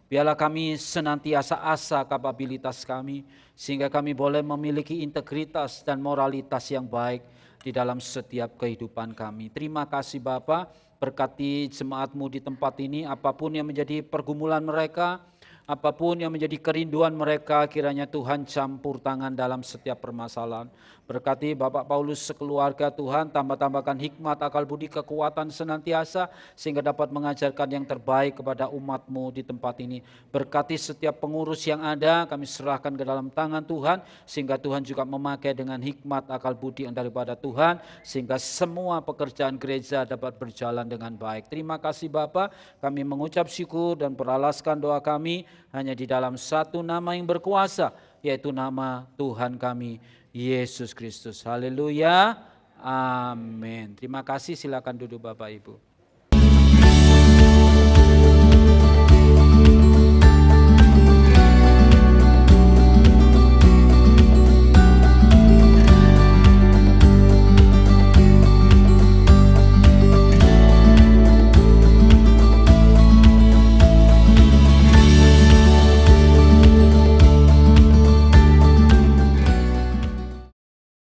Biarlah kami senantiasa asah kapabilitas kami, sehingga kami boleh memiliki integritas dan moralitas yang baik di dalam setiap kehidupan kami. Terima kasih Bapa, berkati jemaat-Mu di tempat ini, apapun yang menjadi pergumulan mereka, apapun yang menjadi kerinduan mereka, kiranya Tuhan campur tangan dalam setiap permasalahan. Berkati Bapak Paulus sekeluarga Tuhan, tambah-tambahkan hikmat, akal budi, kekuatan senantiasa, sehingga dapat mengajarkan yang terbaik kepada umat-Mu di tempat ini. Berkati setiap pengurus yang ada, kami serahkan ke dalam tangan Tuhan, sehingga Tuhan juga memakai dengan hikmat, akal budi yang daripada Tuhan, sehingga semua pekerjaan gereja dapat berjalan dengan baik. Terima kasih Bapak, kami mengucap syukur dan beralaskan doa kami hanya di dalam satu nama yang berkuasa, yaitu nama Tuhan kami, Yesus Kristus. Haleluya. Amin. Terima kasih, silakan duduk Bapak Ibu.